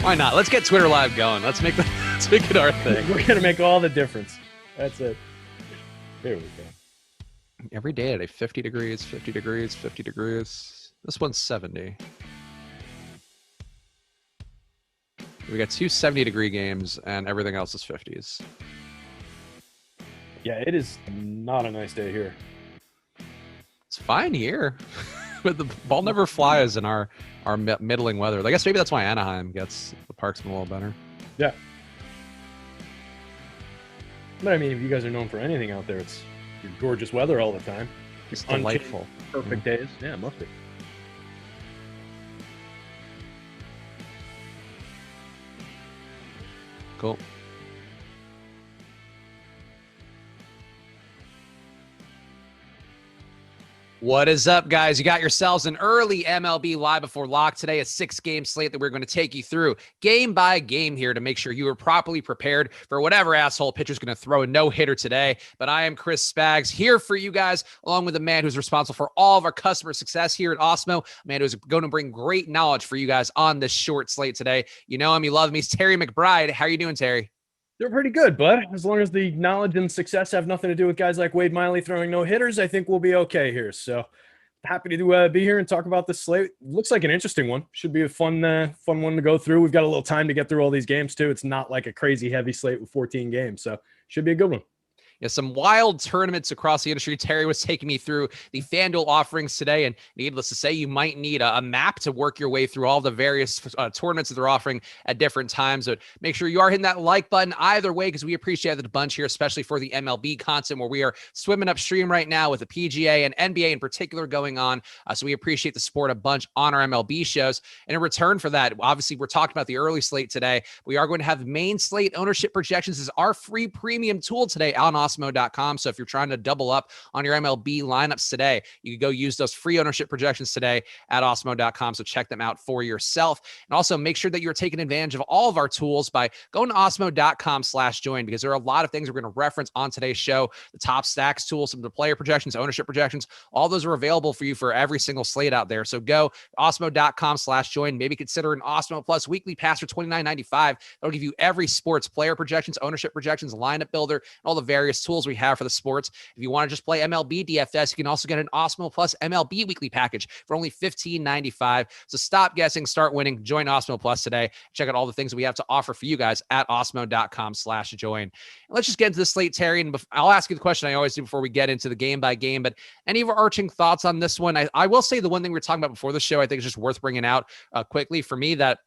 Why not? Let's get Twitter Live going. Let's make it our thing. We're going to make all the difference. That's it. There we go. Every day today, 50 degrees, 50 degrees, 50 degrees. This one's 70. We got two 70-degree games, and everything else is 50s. Yeah, it is not a nice day here. It's fine here. But the ball never flies in our middling weather. I guess maybe that's why Anaheim gets the parks a little better. Yeah. But I mean, if you guys are known for anything out there, it's your gorgeous weather all the time. It's delightful. Perfect days. Yeah, it must be. Cool. What is up, guys? You got yourselves an early MLB Live Before Lock today, a 6-game slate that we're going to take you through game by game here to make sure you are properly prepared for whatever asshole pitcher's going to throw a no-hitter today. But I am Chris Spags here for you guys, along with the man who's responsible for all of our customer success here at Awesemo, a man who's going to bring great knowledge for you guys on this short slate today. You know him, you love him. He's Terry McBride. How are you doing, Terry? They're pretty good, bud. As long as the knowledge and success have nothing to do with guys like Wade Miley throwing no-hitters, I think we'll be okay here. So happy to be here and talk about this slate. Looks like an interesting one. Should be a fun one to go through. We've got a little time to get through all these games, too. It's not like a crazy heavy slate with 14 games, so should be a good one. Yeah, some wild tournaments across the industry. Terry was taking me through the Fanduel offerings today, and needless to say, you might need a map to work your way through all the various tournaments that they're offering at different times. But make sure you are hitting that like button either way, because we appreciate it a bunch here, especially for the MLB content where we are swimming upstream right now with the PGA and NBA in particular going on. So we appreciate the support a bunch on our MLB shows. And in return for that, obviously, we're talking about the early slate today. We are going to have main slate ownership projections as our free premium tool today on Awesemo.com. So if you're trying to double up on your MLB lineups today, you can go use those free ownership projections today at Awesemo.com. So check them out for yourself. And also make sure that you're taking advantage of all of our tools by going to Awesemo.com/join, because there are a lot of things we're going to reference on today's show. The top stacks tools, some of the player projections, ownership projections, all those are available for you for every single slate out there. So go Awesemo.com/join. Maybe consider an Awesemo Plus weekly pass for $29.95. That'll give you every sports player projections, ownership projections, lineup builder, and all the various tools we have for the sports. If you want to just play MLB DFS, you can also get an Awesemo Plus MLB weekly package for only $15.95. So stop guessing, start winning. Join Awesemo Plus today. Check out all the things that we have to offer for you guys at Awesemo.com/join. Let's just get into the slate, Terry, and I'll ask you the question I always do before we get into the game by game, but any overarching thoughts on this one? I will say the one thing we were talking about before the show, I think is just worth bringing out quickly for me, that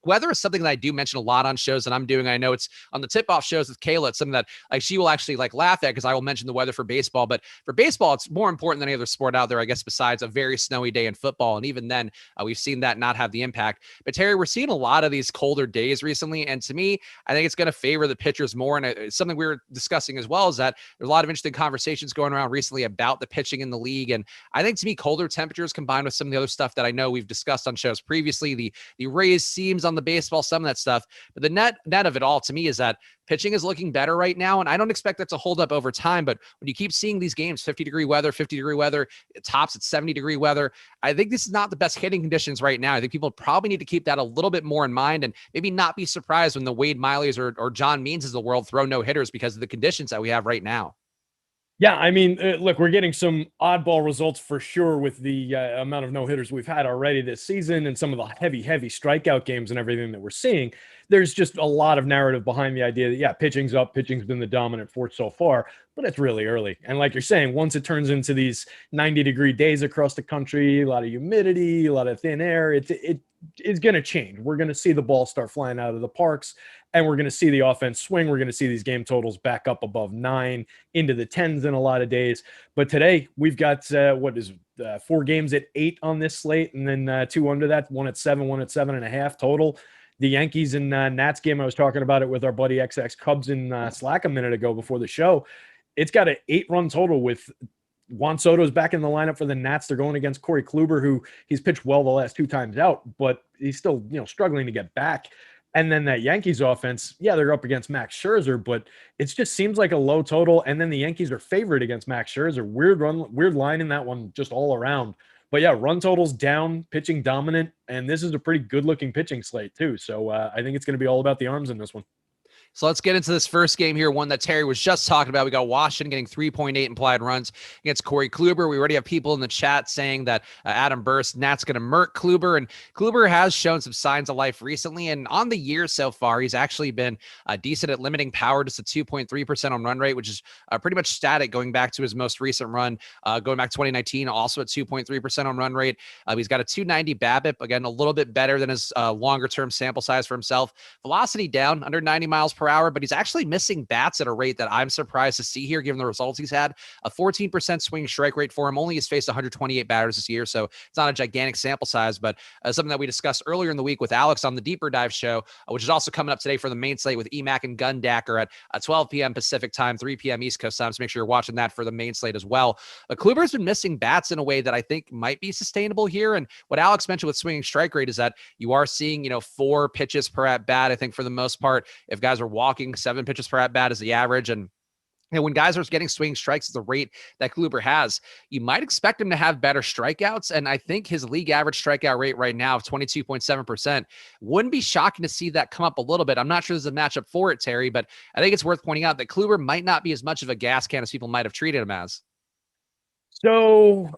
weather is something that I do mention a lot on shows that I'm doing. I know it's on the tip-off shows with Kayla. It's something that she will actually laugh at, because I will mention the weather for baseball. But for baseball, it's more important than any other sport out there, I guess, besides a very snowy day in football. And even then, we've seen that not have the impact. But Terry, we're seeing a lot of these colder days recently. And to me, I think it's going to favor the pitchers more. And it's something we were discussing as well, is that there's a lot of interesting conversations going around recently about the pitching in the league. And I think, to me, colder temperatures combined with some of the other stuff that I know we've discussed on shows previously, the raised seams on the baseball, some of that stuff. But the net of it all to me is that pitching is looking better right now, and I don't expect that to hold up over time. But when you keep seeing these games, 50-degree weather, 50-degree weather, it tops at 70-degree weather, I think this is not the best hitting conditions right now. I think people probably need to keep that a little bit more in mind, and maybe not be surprised when the Wade Mileys or John Means of the world throw no-hitters because of the conditions that we have right now. Yeah, I mean, look, we're getting some oddball results for sure with the amount of no-hitters we've had already this season, and some of the heavy strikeout games and everything that we're seeing. There's just a lot of narrative behind the idea that, yeah, pitching's up, pitching's been the dominant force so far, but it's really early. And like you're saying, once it turns into these 90-degree days across the country, a lot of humidity, a lot of thin air, it's going to change. We're going to see the ball start flying out of the parks, and we're going to see the offense swing. We're going to see these game totals back up above 9 into the 10s in a lot of days. But today we've got 4 games at 8 on this slate, and then 2 under that, 1 at 7, 1 at 7.5 total. The Yankees and Nats game, I was talking about it with our buddy XX Cubs in Slack a minute ago before the show. It's got an 8-run total with Juan Soto's back in the lineup for the Nats. They're going against Corey Kluber, who he's pitched well the last 2 times out, but he's still, struggling to get back. And then that Yankees offense, yeah, they're up against Max Scherzer, but it just seems like a low total. And then the Yankees are favored against Max Scherzer. Weird line in that one just all around. But yeah, run totals down, pitching dominant, and this is a pretty good-looking pitching slate too. So I think it's going to be all about the arms in this one. So let's get into this first game here, one that Terry was just talking about. We got Washington getting 3.8 implied runs against Corey Kluber. We already have people in the chat saying that Adam Burst, Nat's going to murk Kluber, and Kluber has shown some signs of life recently. And on the year so far, he's actually been decent at limiting power, just a 2.3% on run rate, which is pretty much static going back to his most recent run, going back to 2019, also at 2.3% on run rate. He's got a 290 BABIP, again, a little bit better than his longer-term sample size for himself. Velocity down, under 90 miles per hour, but he's actually missing bats at a rate that I'm surprised to see here, given the results he's had. A 14% swing strike rate for him. Only has faced 128 batters this year, so it's not a gigantic sample size, but something that we discussed earlier in the week with Alex on the Deeper Dive show, which is also coming up today for the main slate with Emac and Gundacker at 12 p.m. Pacific time, 3 p.m. East Coast time, so make sure you're watching that for the main slate as well. But Kluber's been missing bats in a way that I think might be sustainable here, and what Alex mentioned with swinging strike rate is that you are seeing, 4 pitches per at bat, I think, for the most part. If guys are walking, 7 pitches per at bat is the average. And when guys are getting swinging strikes at the rate that Kluber has, you might expect him to have better strikeouts. And I think his league average strikeout rate right now of 22.7% wouldn't be shocking to see that come up a little bit. I'm not sure there's a matchup for it, Terry, but I think it's worth pointing out that Kluber might not be as much of a gas can as people might have treated him as. So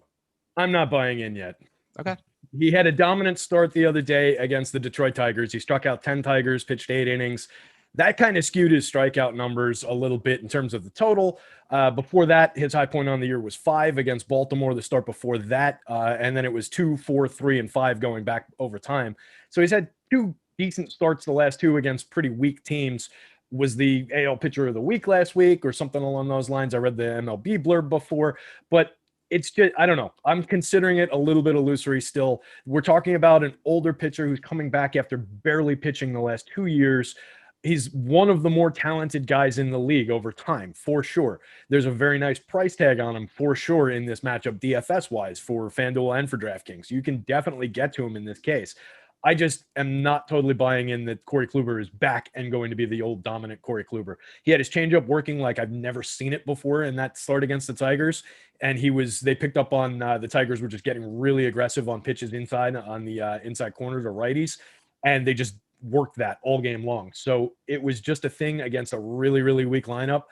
I'm not buying in yet. Okay. He had a dominant start the other day against the Detroit Tigers. He struck out 10 Tigers, pitched 8 innings. That kind of skewed his strikeout numbers a little bit in terms of the total. Before that, his high point on the year was 5 against Baltimore, the start before that. And then it was 2, 4, 3, and 5 going back over time. So he's had 2 decent starts the last 2 against pretty weak teams. Was the AL pitcher of the week last week or something along those lines? I read the MLB blurb before, but it's just, I don't know. I'm considering it a little bit illusory still. We're talking about an older pitcher who's coming back after barely pitching the last 2 years. He's one of the more talented guys in the league over time, for sure. There's a very nice price tag on him, for sure, in this matchup, DFS-wise, for Fanduel and for Draftkings. You can definitely get to him in this case. I just am not totally buying in that Corey Kluber is back and going to be the old dominant Corey Kluber. He had his changeup working like I've never seen it before in that start against the Tigers. And they picked up on the Tigers were just getting really aggressive on pitches inside on the inside corners or righties. And they just worked that all game long. So it was just a thing against a really, really weak lineup.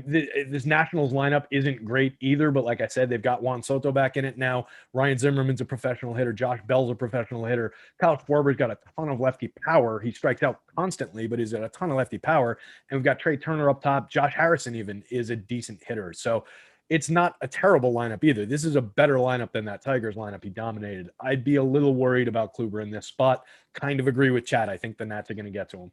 This Nationals lineup isn't great either, but like I said, they've got Juan Soto back in it now. Ryan Zimmerman's a professional hitter. Josh Bell's a professional hitter. Kyle Schwarber's got a ton of lefty power. He strikes out constantly, but he's got a ton of lefty power. And we've got Trey Turner up top. Josh Harrison even is a decent hitter. So it's not a terrible lineup either. This is a better lineup than that Tigers lineup he dominated. I'd be a little worried about Kluber in this spot. Kind of agree with Chad. I think the Nats are going to get to him.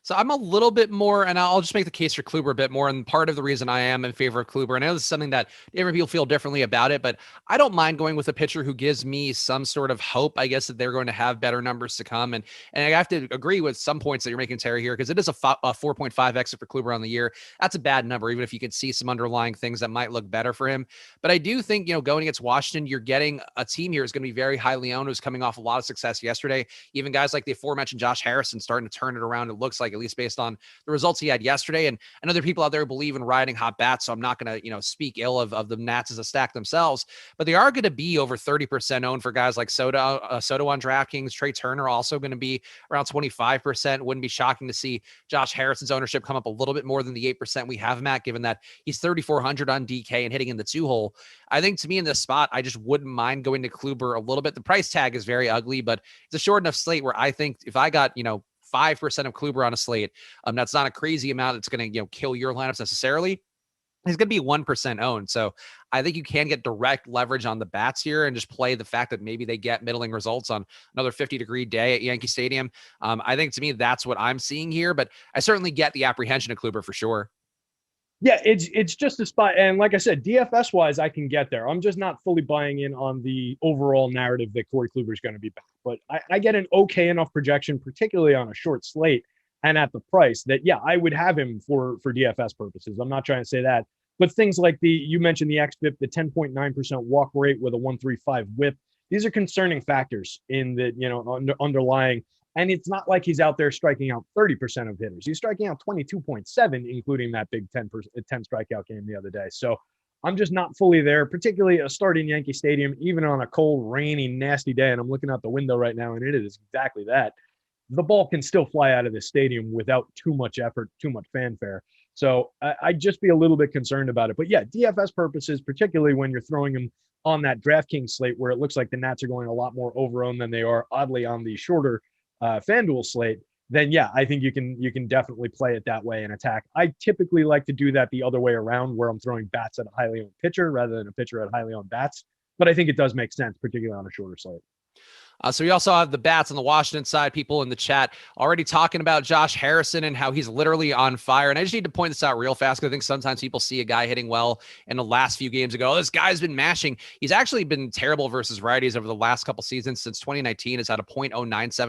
So I'm a little bit more, and I'll just make the case for Kluber a bit more. And part of the reason I am in favor of Kluber, and I know this is something that different people feel differently about it, but I don't mind going with a pitcher who gives me some sort of hope, I guess, that they're going to have better numbers to come. And I have to agree with some points that you're making, Terry, here, because it is a 4.5 exit for Kluber on the year. That's a bad number, even if you could see some underlying things that might look better for him. But I do think, going against Washington, you're getting a team here is going to be very highly owned, who's coming off a lot of success yesterday. Even guys like the aforementioned Josh Harrison starting to turn it around, it looks like, at least based on the results he had yesterday. And I know there are people out there who believe in riding hot bats, so I'm not going to, speak ill of the Nats as a stack themselves, but they are going to be over 30% owned for guys like Soto on DraftKings. Trey Turner also going to be around 25%. Wouldn't be shocking to see Josh Harrison's ownership come up a little bit more than the 8% we have him at, given that he's 3,400 on DK and hitting in the 2-hole. I think to me in this spot, I just wouldn't mind going to Kluber a little bit. The price tag is very ugly, but it's a short enough slate where I think if I got, 5% of Kluber on a slate, that's not a crazy amount that's going to, kill your lineups necessarily. He's going to be 1% owned. So I think you can get direct leverage on the bats here and just play the fact that maybe they get middling results on another 50-degree day at Yankee Stadium. I think to me, that's what I'm seeing here, but I certainly get the apprehension of Kluber for sure. Yeah, it's just a spot. And like I said, DFS-wise, I can get there. I'm just not fully buying in on the overall narrative that Corey Kluber is going to be back. But I get an okay enough projection, particularly on a short slate and at the price that, yeah, I would have him for DFS purposes. I'm not trying to say that. But things like you mentioned the xFIP, the 10.9% walk rate with a 135 whip. These are concerning factors in the, underlying. And it's not like he's out there striking out 30% of hitters. He's striking out 22.7, including that big 10 strikeout game the other day. So I'm just not fully there, particularly a starting Yankee Stadium, even on a cold, rainy, nasty day. And I'm looking out the window right now, and it is exactly that. The ball can still fly out of this stadium without too much effort, too much fanfare. So I'd just be a little bit concerned about it. But yeah, DFS purposes, particularly when you're throwing them on that Draftkings slate where it looks like the Nats are going a lot more over-owned than they are, oddly, on the shorter Fanduel slate, then yeah, I think you can definitely play it that way and attack. I typically like to do that the other way around, where I'm throwing bats at a highly owned pitcher rather than a pitcher at highly owned bats. But I think it does make sense, particularly on a shorter slate. So we also have the bats on the Washington side. People in the chat already talking about Josh Harrison and how he's literally on fire. And I just need to point this out real fast, because I think sometimes people see a guy hitting well in the last few games ago, oh, this guy's been mashing. He's actually been terrible versus righties over the last couple seasons. Since 2019, has had a .097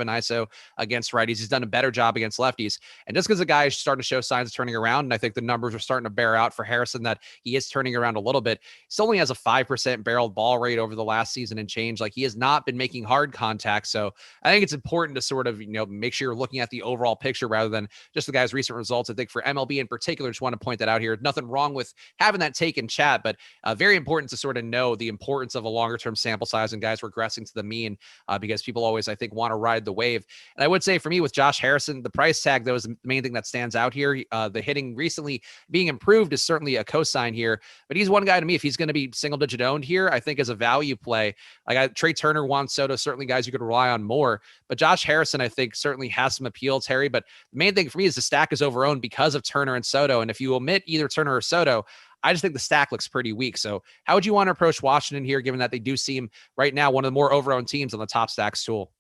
ISO against righties. He's done a better job against lefties. And just because the guy is starting to show signs of turning around, and I think the numbers are starting to bear out for Harrison that he is turning around a little bit. He only has a 5% barreled ball rate over the last season and change. Like, he has not been making hard contact. So I think it's important to sort of, make sure you're looking at the overall picture rather than just the guy's recent results. I think for MLB in particular, just want to point that out here. Nothing wrong with having that take in chat, but very important to sort of know the importance of a longer term sample size and guys regressing to the mean, because people always, I think, want to ride the wave. And I would say for me with Josh Harrison, the price tag, though, is the main thing that stands out here. The hitting recently being improved is certainly a cosign here, but he's one guy to me, if he's going to be single digit owned here, I think as a value play, like Trey Turner, Juan Soto, certainly guys you could rely on more. But Josh Harrison, I think, certainly has some appeal, Terry. But the main thing for me is the stack is overowned because of Turner and Soto. And if you omit either Turner or Soto, I just think the stack looks pretty weak. So how would you want to approach Washington here, given that they do seem right now one of the more overowned teams on the top stacks tool?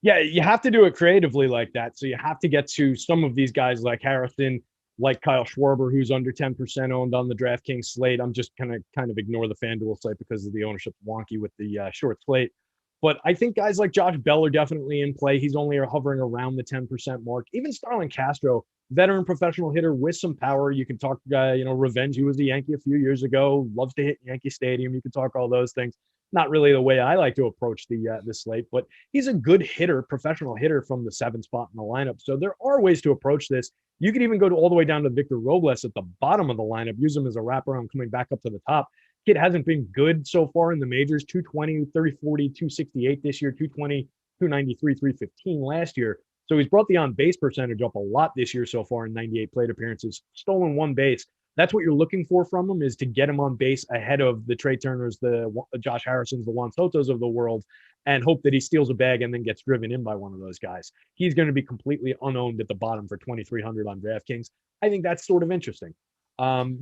Yeah, you have to do it creatively like that. So you have to get to some of these guys like Harrison, like Kyle Schwarber, who's under 10% owned on the DraftKings slate. I'm just kind of ignore the FanDuel slate because of the ownership wonky with the short slate. But I think guys like Josh Bell are definitely in play. He's only hovering around the 10% mark. Even Starlin Castro, veteran professional hitter with some power. You can talk, revenge. He was a Yankee a few years ago, loves to hit Yankee Stadium. You can talk all those things. Not really the way I like to approach the slate, but he's a good hitter, professional hitter from the 7th spot in the lineup. So there are ways to approach this. You could even go all the way down to Victor Robles at the bottom of the lineup, use him as a wraparound coming back up to the top. Kid hasn't been good so far in the majors. 220, 30, 40, 268 this year, 220, 293, 315 last year. So he's brought the on-base percentage up a lot this year so far in 98 plate appearances. Stolen one base. That's what you're looking for from him, is to get him on base ahead of the Trey Turners, the Josh Harrisons, the Juan Sotos of the world, and hope that he steals a bag and then gets driven in by one of those guys. He's going to be completely unowned at the bottom for 2,300 on DraftKings. I think that's sort of interesting.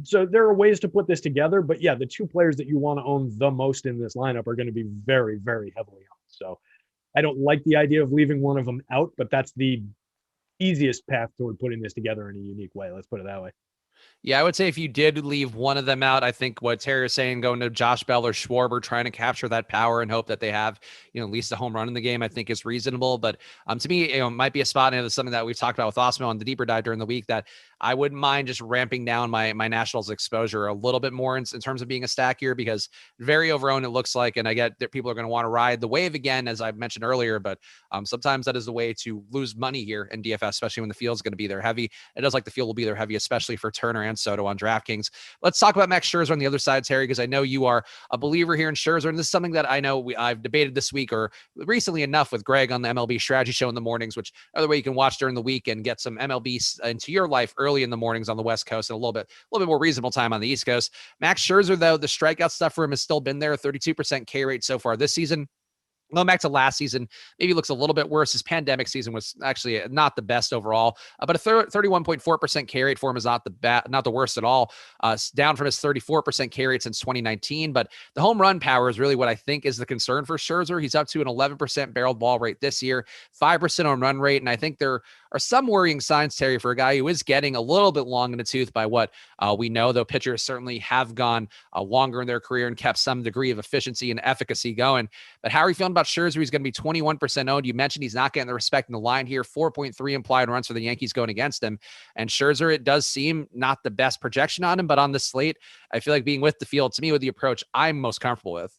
So there are ways to put this together, but yeah, the two players that you want to own the most in this lineup are going to be very, very heavily on. So I don't like the idea of leaving one of them out, but that's the easiest path toward putting this together in a unique way. Let's put it that way. Yeah, I would say if you did leave one of them out, I think what Terry is saying, going to Josh Bell or Schwarber, trying to capture that power and hope that they have, at least a home run in the game, I think is reasonable. But to me, it might be a spot, and it's something that we've talked about with Awesemo on the deeper dive during the week, that I wouldn't mind just ramping down my Nationals exposure a little bit more in terms of being a stack here, because very overowned it looks like, and I get that people are going to want to ride the wave again, as I mentioned earlier, but sometimes that is the way to lose money here in DFS, especially when the field is going to be there heavy. It does like the field will be there heavy, especially for Turner and Soto on DraftKings. Let's talk about Max Scherzer on the other side, Terry, because I know you are a believer here in Scherzer, and this is something that I know I've debated this week or recently enough with Greg on the MLB Strategy Show in the mornings, which other way you can watch during the week and get some MLB into your life early in the mornings on the West Coast and a little bit more reasonable time on the East Coast. Max Scherzer, though, the strikeout stuff for him has still been there. 32% K rate so far this season. Going back to last season, maybe looks a little bit worse. His pandemic season was actually not the best overall, but a 31.4% K rate for him is not the worst at all. Down from his 34% K rate since 2019. But the home run power is really what I think is the concern for Scherzer. He's up to an 11% barreled ball rate this year, 5% on run rate, and I think there are some worrying signs, Terry, for a guy who is getting a little bit long in the tooth by what we know, though pitchers certainly have gone longer in their career and kept some degree of efficiency and efficacy going. But how are you feeling about Scherzer? He's going to be 21% owned. You mentioned he's not getting the respect in the line here. 4.3 implied runs for the Yankees going against him. And Scherzer, it does seem not the best projection on him, but on the slate, I feel like being with the field, to me, with the approach I'm most comfortable with.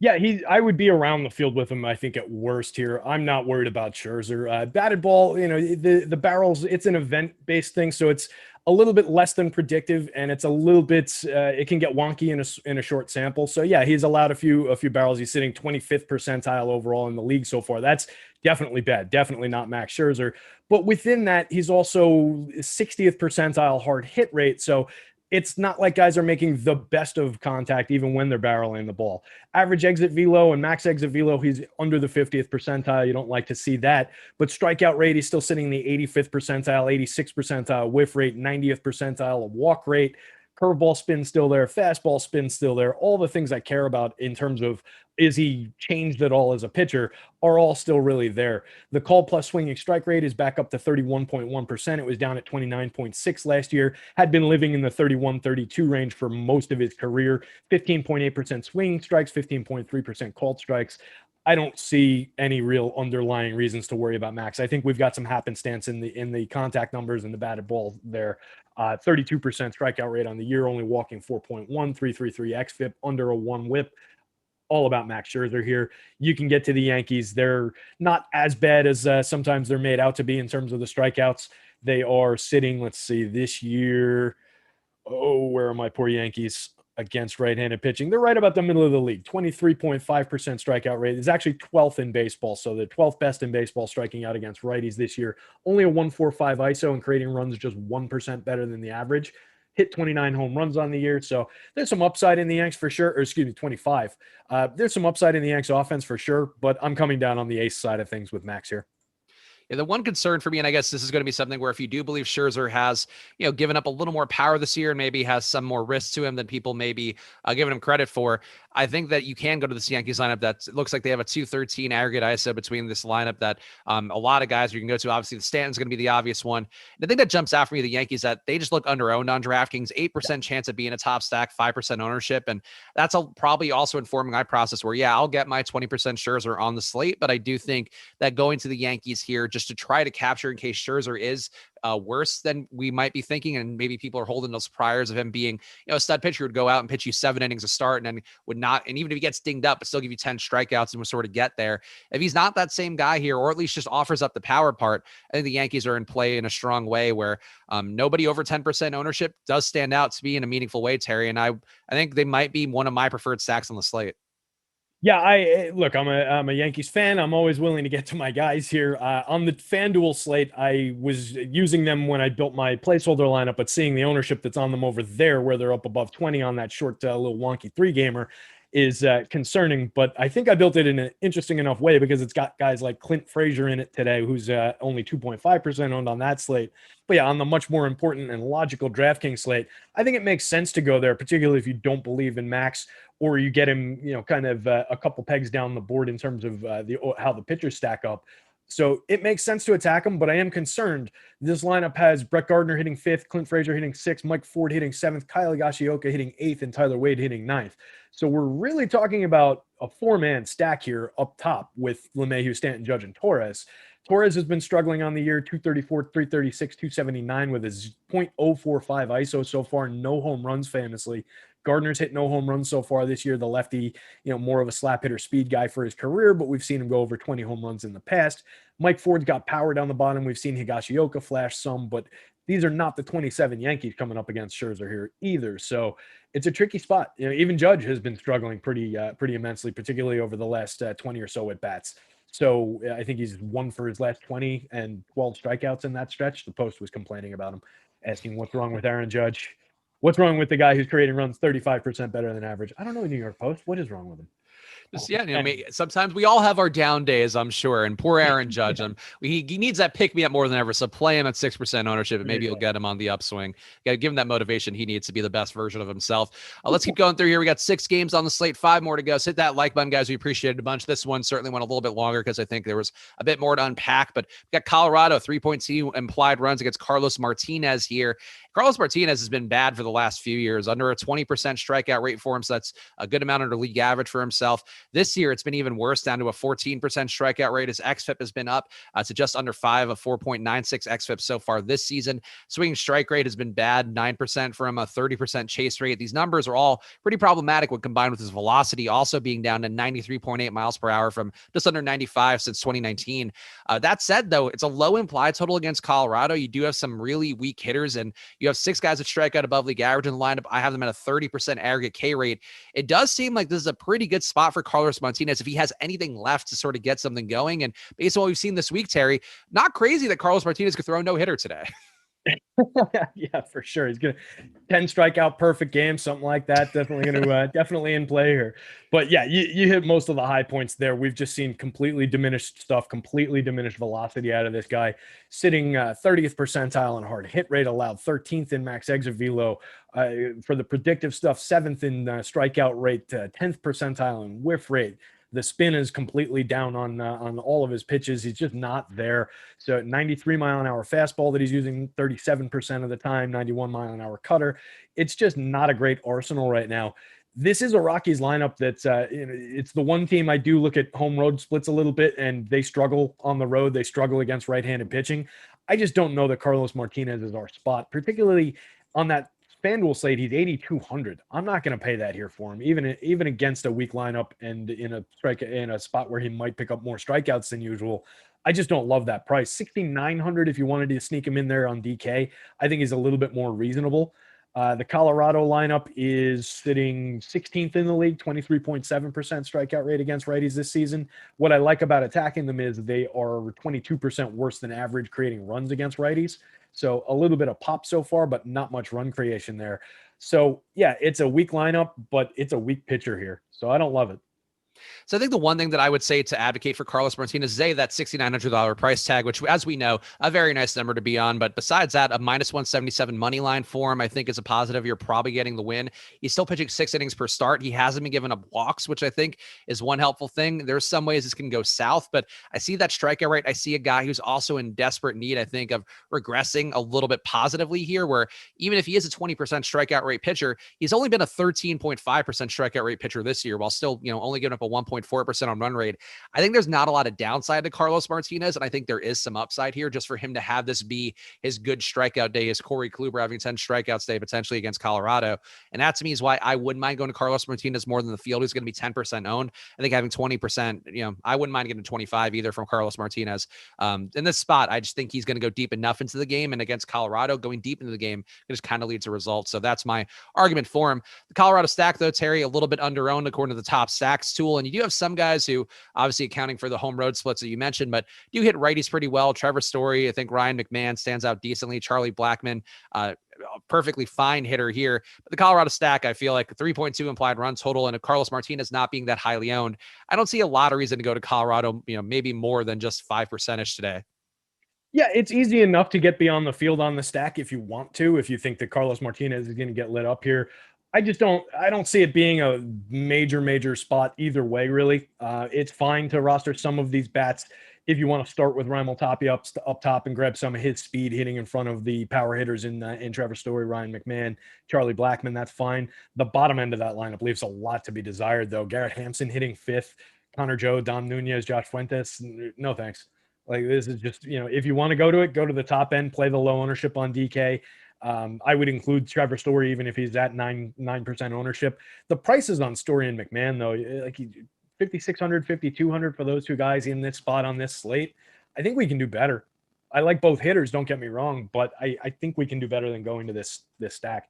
Yeah, I would be around the field with him, I think, at worst here. I'm not worried about Scherzer. Batted ball, the barrels, it's an event-based thing, so it's a little bit less than predictive, and it's a little bit, it can get wonky in a short sample. So yeah, he's allowed a few barrels. He's sitting 25th percentile overall in the league so far. That's definitely bad. Definitely not Max Scherzer. But within that, he's also 60th percentile hard hit rate. So it's not like guys are making the best of contact even when they're barreling the ball. Average exit velo and max exit velo, he's under the 50th percentile. You don't like to see that. But strikeout rate, he's still sitting in the 85th percentile, 86th percentile whiff rate, 90th percentile of walk rate. Curveball spin still there, fastball spin still there. All the things I care about in terms of is he changed at all as a pitcher are all still really there. The call plus swinging strike rate is back up to 31.1%. It was down at 29.6 last year, had been living in the 31-32 range for most of his career. 15.8% swinging strikes, 15.3% called strikes. I don't see any real underlying reasons to worry about Max. I think we've got some happenstance in the contact numbers and the batted ball there. 32% strikeout rate on the year, only walking 4.1, 3.33 xFIP, under a 1 whip. All about Max Scherzer here. You can get to the Yankees. They're not as bad as sometimes they're made out to be in terms of the strikeouts. They are sitting, let's see, this year. Oh, where are my poor Yankees against right-handed pitching? They're right about the middle of the league. 23.5% strikeout rate is actually 12th in baseball. So the 12th best in baseball striking out against righties this year. Only a 1.45 ISO and creating runs just 1% better than the average. Hit 29 home runs on the year. So there's some upside in the Yanks for sure. Or excuse me, 25. There's some upside in the Yanks offense for sure, but I'm coming down on the ace side of things with Max here. Yeah, the one concern for me, and I guess this is going to be something where if you do believe Scherzer has, given up a little more power this year and maybe has some more risk to him than people maybe giving him credit for, I think that you can go to this Yankees lineup that looks like they have a 213 aggregate ISO between this lineup that a lot of guys you can go to. Obviously, the Stanton's going to be the obvious one. The thing that jumps out for me, the Yankees, that they just look under-owned on DraftKings, 8% chance of being a top stack, 5% ownership. And that's probably also informing my process where, yeah, I'll get my 20% Scherzer on the slate, but I do think that going to the Yankees here just to try to capture in case Scherzer is worse than we might be thinking, and maybe people are holding those priors of him being, a stud pitcher would go out and pitch you 7 innings a start and then would not, and even if he gets dinged up, but still give you 10 strikeouts and would sort of get there. If he's not that same guy here, or at least just offers up the power part, I think the Yankees are in play in a strong way where nobody over 10% ownership does stand out to be in a meaningful way, Terry. And I think they might be one of my preferred stacks on the slate. Yeah, look, I'm a Yankees fan. I'm always willing to get to my guys here. On the Fanduel slate, I was using them when I built my placeholder lineup, but seeing the ownership that's on them over there, where they're up above 20 on that short, little wonky 3-gamer, is concerning. But I think I built it in an interesting enough way because it's got guys like Clint Frazier in it today, who's only 2.5% owned on that slate. But yeah, on the much more important and logical DraftKings slate, I think it makes sense to go there, particularly if you don't believe in Max, or you get him, kind of a couple pegs down the board in terms of how the pitchers stack up. So it makes sense to attack him, but I am concerned. This lineup has Brett Gardner hitting 5th, Clint Frazier hitting 6th, Mike Ford hitting 7th, Kyle Higashioka hitting 8th, and Tyler Wade hitting 9th. So we're really talking about a 4-man stack here up top with LeMahieu, Stanton, Judge, and Torres. Torres has been struggling on the year, 234, 336, 279 with his 0.045 ISO so far, no home runs famously. Gardner's hit no home runs so far this year. The lefty, more of a slap hitter speed guy for his career, but we've seen him go over 20 home runs in the past. Mike Ford's got power down the bottom. We've seen Higashioka flash some, but these are not the 27 Yankees coming up against Scherzer here either. So it's a tricky spot. Even Judge has been struggling pretty immensely, particularly over the last 20 or so at bats. So I think he's 1 for his last 20 and 12 strikeouts in that stretch. The Post was complaining about him, asking what's wrong with Aaron Judge. What's wrong with the guy who's creating runs 35% better than average? I don't know, New York Post. What is wrong with him? Sometimes we all have our down days, I'm sure. And poor Aaron Judge, he needs that pick me up more than ever. So play him at 6% ownership, and maybe you'll get him on the upswing. Got to give him that motivation. He needs to be the best version of himself. Let's keep going through here. We got 6 games on the slate, 5 more to go. So hit that like button, guys. We appreciate it a bunch. This one certainly went a little bit longer because I think there was a bit more to unpack. But we got Colorado 3.2 implied runs against Carlos Martinez here. Carlos Martinez has been bad for the last few years, under a 20% strikeout rate for him. So that's a good amount under league average for himself. This year, it's been even worse, down to a 14% strikeout rate. His xFIP has been up to just under 5, a 4.96 xFIP so far this season. Swinging strike rate has been bad, 9% for him, a 30% chase rate. These numbers are all pretty problematic when combined with his velocity also being down to 93.8 miles per hour from just under 95 since 2019. That said, though, it's a low implied total against Colorado. You do have some really weak hitters, and you have 6 guys that strike out above league average in the lineup. I have them at a 30% aggregate K rate. It does seem like this is a pretty good spot for Carlos Martinez if he has anything left to sort of get something going. And based on what we've seen this week, Terry, not crazy that Carlos Martinez could throw a no-hitter today. Yeah, for sure. He's gonna 10 strikeout perfect game, something like that. Definitely gonna definitely in play here. But yeah, you hit most of the high points there. We've just seen completely diminished stuff, completely diminished velocity out of this guy, sitting 30th percentile in hard hit rate allowed, 13th in max exit velo. For the predictive stuff, 7th in strikeout rate, 10th percentile in whiff rate. The spin is completely down on all of his pitches. He's just not there. So 93 mile an hour fastball that he's using 37% of the time, 91 mile an hour cutter. It's just not a great arsenal right now. This is a Rockies lineup that's it's the one team I do look at home road splits a little bit, and they struggle on the road. They struggle against right-handed pitching. I just don't know that Carlos Martinez is our spot, particularly on that Fanduel slate. He's 8,200. I'm not going to pay that here for him, even against a weak lineup and in a spot where he might pick up more strikeouts than usual. I just don't love that price. 6,900 if you wanted to sneak him in there on DK, I think is a little bit more reasonable. The Colorado lineup is sitting 16th in the league, 23.7% strikeout rate against righties this season. What I like about attacking them is they are 22% worse than average creating runs against righties. So a little bit of pop so far, but not much run creation there. So yeah, it's a weak lineup, but it's a weak pitcher here. So I don't love it. So I think the one thing that I would say to advocate for Carlos Martinez is that $6,900 price tag, which, as we know, a very nice number to be on. But besides that, a -177 money line for him, I think is a positive. You're probably getting the win. He's still pitching 6 innings per start. He hasn't been giving up walks, which I think is one helpful thing. There's some ways this can go south, but I see that strikeout rate. I see a guy who's also in desperate need, I think, of regressing a little bit positively here, where even if he is a 20% strikeout rate pitcher, he's only been a 13.5% strikeout rate pitcher this year, while still, only giving up a 1.4% on run rate. I think there's not a lot of downside to Carlos Martinez, and I think there is some upside here just for him to have this be his good strikeout day, his Corey Kluber having 10 strikeouts day potentially against Colorado. And that to me is why I wouldn't mind going to Carlos Martinez more than the field, who's going to be 10% owned. I think having 20%, I wouldn't mind getting 25 either from Carlos Martinez. In this spot, I just think he's going to go deep enough into the game, and against Colorado, going deep into the game just kind of leads to results. So that's my argument for him. The Colorado stack, though, Terry, a little bit under-owned according to the top stacks tool. And you do have some guys who, obviously accounting for the home road splits that you mentioned, but do hit righties pretty well. Trevor Story, I think Ryan McMahon stands out decently. Charlie Blackmon, perfectly fine hitter here. But the Colorado stack, I feel like 3.2 implied run total, and a Carlos Martinez not being that highly owned, I don't see a lot of reason to go to Colorado, maybe more than just 5% today. Yeah, it's easy enough to get beyond the field on the stack if you want to, if you think that Carlos Martinez is going to get lit up here. I don't see it being a major spot either way, really. It's fine to roster some of these bats if you want to start with Raimel Tapia up top and grab some of his speed hitting in front of the power hitters in Trevor Story, Ryan McMahon, Charlie Blackmon. That's fine. The bottom end of that lineup leaves a lot to be desired, though. Garrett Hampson hitting 5th, Connor Joe, Dom Nunez, Josh Fuentes. No thanks. Like, this is just, if you want to go to the top end, play the low ownership on DK. I would include Trevor Story, even if he's at 9% ownership. The prices on Story and McMahon, though, like 5,600, 5,200 for those two guys in this spot on this slate. I think we can do better. I like both hitters, don't get me wrong, but I think we can do better than going to this stack.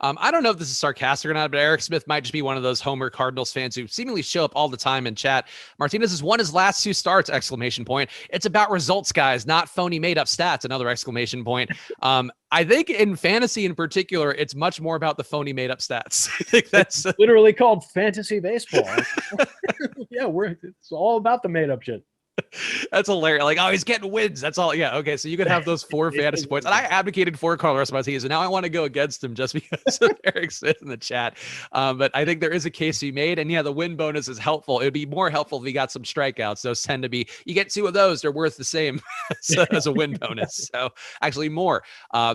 I don't know if this is sarcastic or not, but Eric Smith might just be one of those Homer Cardinals fans who seemingly show up all the time in chat. Martinez has won his last 2 starts, ! It's about results, guys, not phony made up stats, another exclamation point. I think in fantasy in particular, it's much more about the phony made up stats. I think that's literally called fantasy baseball. Yeah, it's all about the made up shit. That's hilarious. Like, oh, he's getting wins. That's all. Yeah. Okay. So you could have those 4 fantasy points. And I advocated for Carl rest of my season. Now I want to go against him just because of Eric Smith in the chat. But I think there is a case to be made. And yeah, the win bonus is helpful. It would be more helpful if he got some strikeouts. Those tend to be, you get 2 of those, they're worth the same as a win bonus. So actually more.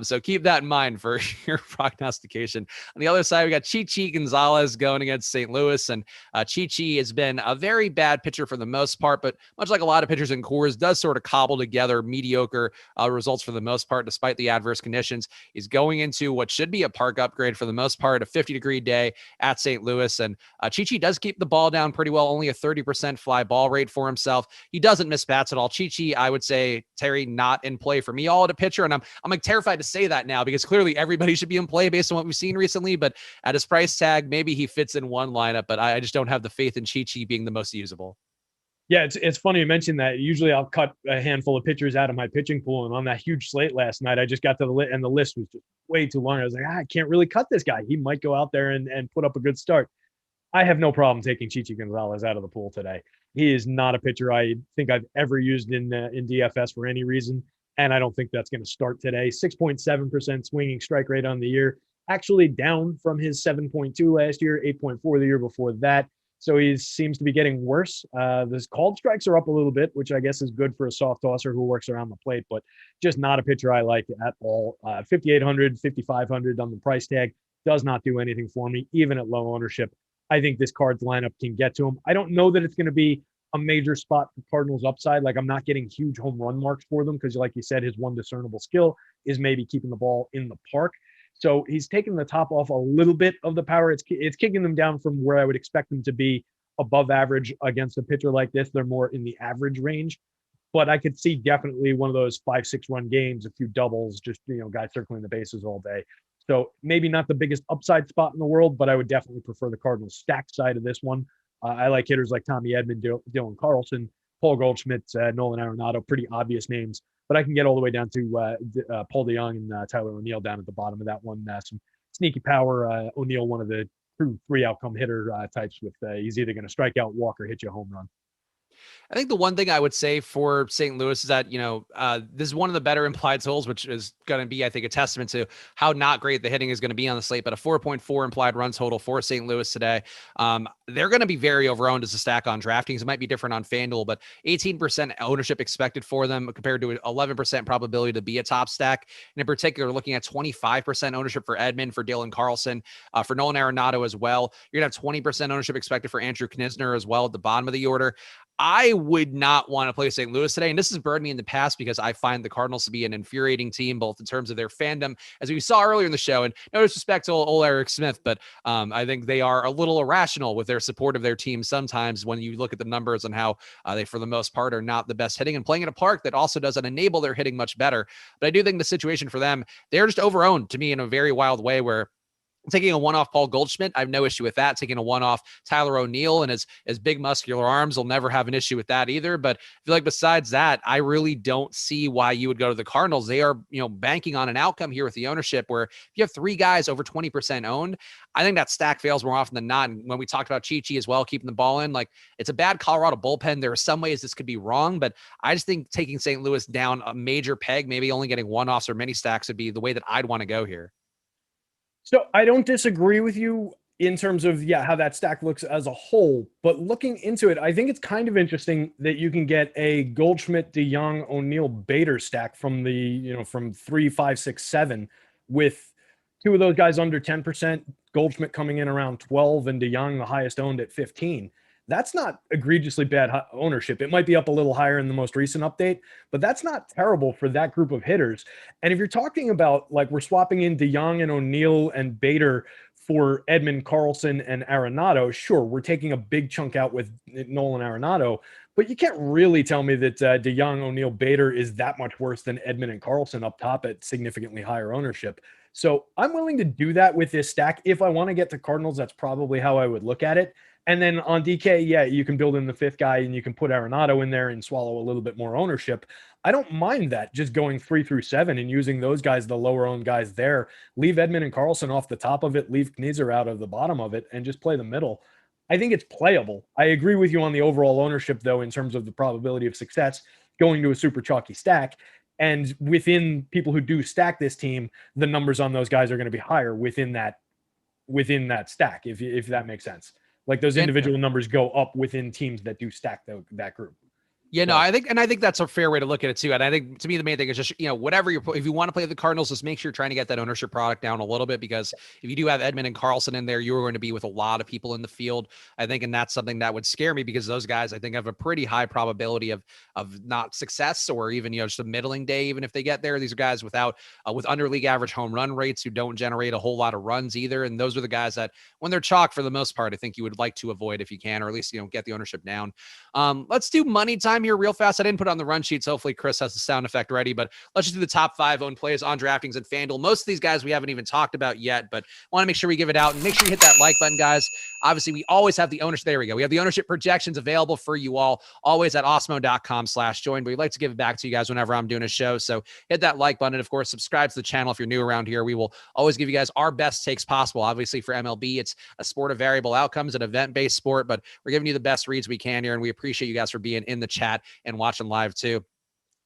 So keep that in mind for your prognostication. On the other side, we got Chichi Gonzalez going against St. Louis. And Chichi has been a very bad pitcher for the most part, but much like a lot of pitchers in Coors, does sort of cobble together mediocre results for the most part, despite the adverse conditions. He's going into what should be a park upgrade for the most part, a 50-degree day at St. Louis. And Chichi does keep the ball down pretty well, only a 30% fly ball rate for himself. He doesn't miss bats at all. Chichi, I would say, Terry, not in play for me all at a pitcher. And I'm like terrified to say that now because clearly everybody should be in play based on what we've seen recently. But at his price tag, maybe he fits in one lineup, but I just don't have the faith in Chichi being the most usable. Yeah, it's funny you mentioned that. Usually I'll cut a handful of pitchers out of my pitching pool. And on that huge slate last night, I just got to the list and the list was just way too long. I was like, I can't really cut this guy. He might go out there and put up a good start. I have no problem taking Chichi Gonzalez out of the pool today. He is not a pitcher I think I've ever used in DFS for any reason. And I don't think that's going to start today. 6.7% swinging strike rate on the year, actually down from his 7.2 last year, 8.4 the year before that. So he seems to be getting worse. His called strikes are up a little bit, which I guess is good for a soft tosser who works around the plate, but just not a pitcher I like at all. 5,800, 5,500 on the price tag does not do anything for me, even at low ownership. I think this Cards lineup can get to him. I don't know that it's going to be a major spot for Cardinals upside. Like I'm not getting huge home run marks for them because like you said, his one discernible skill is maybe keeping the ball in the park. So he's taking the top off a little bit of the power. It's kicking them down from where I would expect them to be above average against a pitcher like this. They're more in the average range, but I could see definitely one of those 5-6 run games, a few doubles, just, guys circling the bases all day. So maybe not the biggest upside spot in the world, but I would definitely prefer the Cardinals stack side of this one. I like hitters like Tommy Edman, Dylan Carlson, Paul Goldschmidt, Nolan Arenado, pretty obvious names. But I can get all the way down to Paul DeJong and Tyler O'Neill down at the bottom of that one. Some sneaky power. O'Neill, one of the 3 outcome hitter types with he's either going to strike out, walk, or hit you a home run. I think the one thing I would say for St. Louis is that, this is one of the better implied totals, which is going to be, I think, a testament to how not great the hitting is going to be on the slate, but a 4.4 implied run total for St. Louis today. They're going to be very overowned as a stack on DraftKings. It might be different on Fanduel, but 18% ownership expected for them compared to 11% probability to be a top stack. And in particular, looking at 25% ownership for Edman, for Dylan Carlson, for Nolan Arenado as well. You're going to have 20% ownership expected for Andrew Knizner as well at the bottom of the order. I would not want to play St. Louis today. And this has burned me in the past because I find the Cardinals to be an infuriating team, both in terms of their fandom, as we saw earlier in the show, and no disrespect to old Eric Smith, but I think they are a little irrational with their support of their team sometimes when you look at the numbers and how they, for the most part, are not the best hitting and playing in a park that also doesn't enable their hitting much better. But I do think the situation for them, they're just overowned to me in a very wild way where taking a one-off Paul Goldschmidt, I have no issue with that. Taking a one-off Tyler O'Neill and his big muscular arms will never have an issue with that either. But I feel like besides that, I really don't see why you would go to the Cardinals. They are, banking on an outcome here with the ownership where if you have 3 guys over 20% owned, I think that stack fails more often than not. And when we talked about Chichi as well, keeping the ball in, like it's a bad Colorado bullpen. There are some ways this could be wrong, but I just think taking St. Louis down a major peg, maybe only getting one-offs or mini stacks would be the way that I'd want to go here. So I don't disagree with you in terms of, how that stack looks as a whole, but looking into it, I think it's kind of interesting that you can get a Goldschmidt, DeJong, O'Neill, Bader stack from the, from 3, 5, 6, 7 with 2 of those guys under 10%, Goldschmidt coming in around 12 and DeJong the highest owned at 15. That's not egregiously bad ownership. It might be up a little higher in the most recent update, but that's not terrible for that group of hitters. And if you're talking about like we're swapping in DeJong and O'Neill and Bader for Edman, Carlson, and Arenado, sure, we're taking a big chunk out with Nolan Arenado, but you can't really tell me that DeJong, O'Neill, Bader is that much worse than Edman and Carlson up top at significantly higher ownership. So I'm willing to do that with this stack. If I want to get to Cardinals, that's probably how I would look at it. And then on DK, you can build in the 5th guy and you can put Arenado in there and swallow a little bit more ownership. I don't mind that, just going 3 through 7 and using those guys, the lower owned guys there. Leave Edman and Carlson off the top of it, leave Knizner out of the bottom of it, and just play the middle. I think it's playable. I agree with you on the overall ownership, though, in terms of the probability of success going to a super chalky stack. And within people who do stack this team, the numbers on those guys are going to be higher within that stack, if that makes sense. Like those individual numbers go up within teams that do stack that group. Yeah, no, I think that's a fair way to look at it too. And I think to me, the main thing is just, whatever if you want to play the Cardinals, just make sure you're trying to get that ownership product down a little bit, because if you do have Edman and Carlson in there, you're going to be with a lot of people in the field, I think. And that's something that would scare me, because those guys, I think, have a pretty high probability of not success, or even, just a middling day, even if they get there. These are guys with under league average home run rates who don't generate a whole lot of runs either. And those are the guys that, when they're chalk, for the most part, I think you would like to avoid if you can, or at least, get the ownership down. Let's do money time here real fast. I didn't put it on the run sheets. Hopefully Chris has the sound effect ready, but let's just do the top 5 owned plays on DraftKings and Fanduel. Most of these guys we haven't even talked about yet, but want to make sure we give it out, and make sure you hit that like button, guys. Obviously, we always have the ownership. There we go. We have the ownership projections available for you all, always at awesemo.com/join. But we'd like to give it back to you guys whenever I'm doing a show. So hit that like button. And of course, subscribe to the channel if you're new around here. We will always give you guys our best takes possible. Obviously, for MLB, it's a sport of variable outcomes, an event-based sport, but we're giving you the best reads we can here. And we appreciate you guys for being in the chat and watching live too.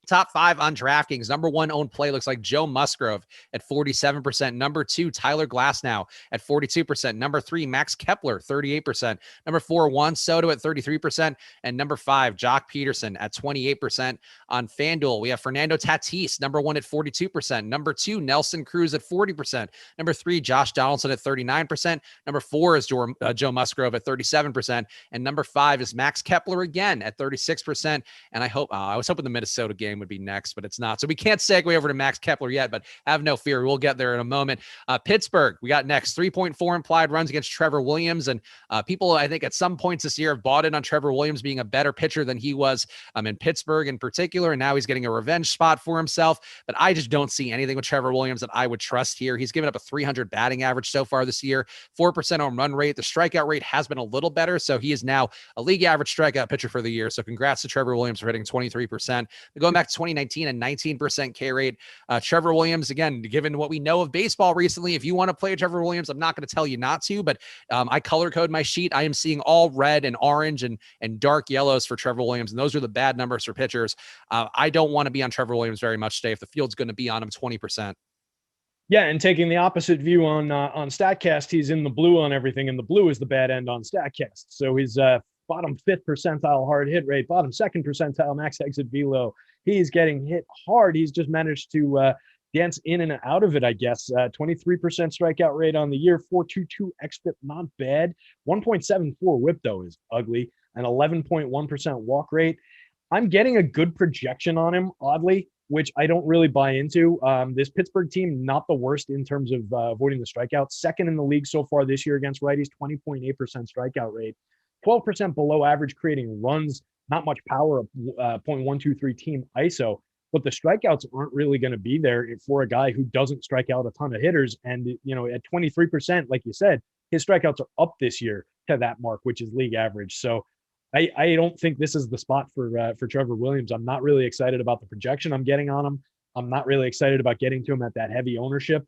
Top 5 on DraftKings. Number 1 owned play looks like Joe Musgrove at 47%. Number 2, Tyler Glasnow at 42%. Number 3, Max Kepler, 38%. Number 4, Juan Soto at 33%. And number 5, Jock Peterson at 28%. On FanDuel, we have Fernando Tatis, number 1 at 42%. Number 2, Nelson Cruz at 40%. Number 3, Josh Donaldson at 39%. Number 4 is Joe Musgrove at 37%. And number 5 is Max Kepler again at 36%. And I was hoping the Minnesota game would be next, but it's not. So we can't segue over to Max Kepler yet, but have no fear. We'll get there in a moment. Pittsburgh, we got next. 3.4 implied runs against Trevor Williams. And people, I think, at some points this year have bought in on Trevor Williams being a better pitcher than he was in Pittsburgh in particular. And now he's getting a revenge spot for himself. But I just don't see anything with Trevor Williams that I would trust here. He's given up a 300 batting average so far this year, 4% home run rate. The strikeout rate has been a little better. So he is now a league average strikeout pitcher for the year. So congrats to Trevor Williams for hitting 23%. Going back to 2019, a 19% K rate. Trevor Williams, again, given what we know of baseball recently, if you want to play Trevor Williams, I'm not going to tell you not to, but I color code my sheet. I am seeing all red and orange and dark yellows for Trevor Williams, and those are the bad numbers for pitchers. I don't want to be on Trevor Williams very much today if the field's going to be on him 20%. Yeah, and taking the opposite view on StatCast, he's in the blue on everything, and the blue is the bad end on StatCast. So he's bottom 5th percentile hard hit rate, bottom 2nd percentile max exit velo. He's getting hit hard. He's just managed to dance in and out of it, I guess. 23% strikeout rate on the year, 4.22 xFIP, not bad. 1.74 whip, though, is ugly. An 11.1% walk rate. I'm getting a good projection on him, oddly, which I don't really buy into. This Pittsburgh team, not the worst in terms of avoiding the strikeouts. Second in the league so far this year against righties, 20.8% strikeout rate. 12% below average creating runs, not much power, 0.123 team ISO, but the strikeouts aren't really going to be there for a guy who doesn't strike out a ton of hitters. And, at 23%, like you said, his strikeouts are up this year to that mark, which is league average. So I don't think this is the spot for Trevor Williams. I'm not really excited about the projection I'm getting on him. I'm not really excited about getting to him at that heavy ownership.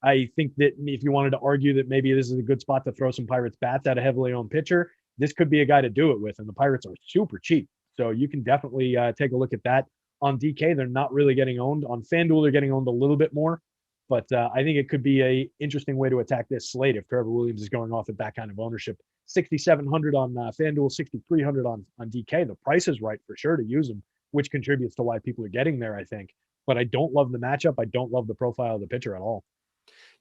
I think that if you wanted to argue that maybe this is a good spot to throw some Pirates bats at a heavily owned pitcher, this could be a guy to do it with. And the Pirates are super cheap. So you can definitely take a look at that. On DK, they're not really getting owned. On FanDuel, they're getting owned a little bit more. But I think it could be a interesting way to attack this slate if Trevor Williams is going off at that kind of ownership. 6,700 on FanDuel, 6,300 on DK. The price is right for sure to use him, which contributes to why people are getting there, I think. But I don't love the matchup. I don't love the profile of the pitcher at all.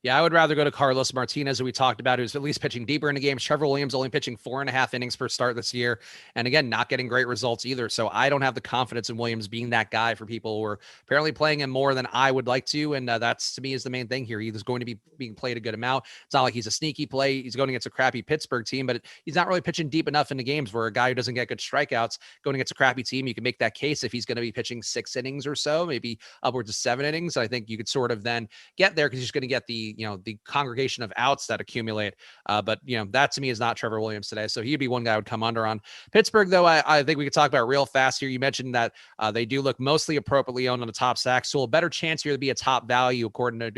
Yeah, I would rather go to Carlos Martinez, who we talked about, who's at least pitching deeper into games. Trevor Williams only pitching 4.5 innings per start this year. And again, not getting great results either. So I don't have the confidence in Williams being that guy for people who are apparently playing him more than I would like to. And that's, to me, is the main thing here. He's going to be being played a good amount. It's not like he's a sneaky play. He's going against a crappy Pittsburgh team, but he's not really pitching deep enough into games where a guy who doesn't get good strikeouts going against a crappy team, you can make that case if he's going to be pitching 6 innings or so, maybe upwards of 7 innings. I think you could sort of then get there because he's going to get the the congregation of outs that accumulate. But that to me is not Trevor Williams today. So he'd be one guy I would come under on. Pittsburgh, though, I think we could talk about real fast here. You mentioned that they do look mostly appropriately owned on the top stacks tool. Better chance here to be a top value according to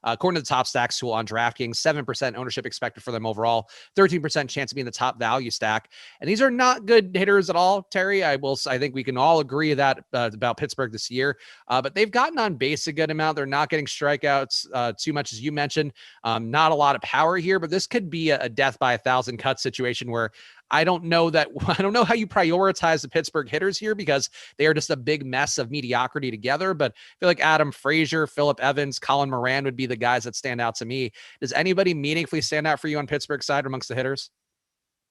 the top stacks tool on DraftKings. 7% ownership expected for them overall. 13% chance to be in the top value stack. And these are not good hitters at all, Terry. I think we can all agree that about Pittsburgh this year. But they've gotten on base a good amount. They're not getting strikeouts too much, as you mentioned. Not a lot of power here, but this could be a death by 1,000 cuts situation where I don't know how you prioritize the Pittsburgh hitters here because they are just a big mess of mediocrity together. But I feel like Adam Frazier, Phillip Evans, Colin Moran would be the guys that stand out to me. Does anybody meaningfully stand out for you on Pittsburgh side amongst the hitters?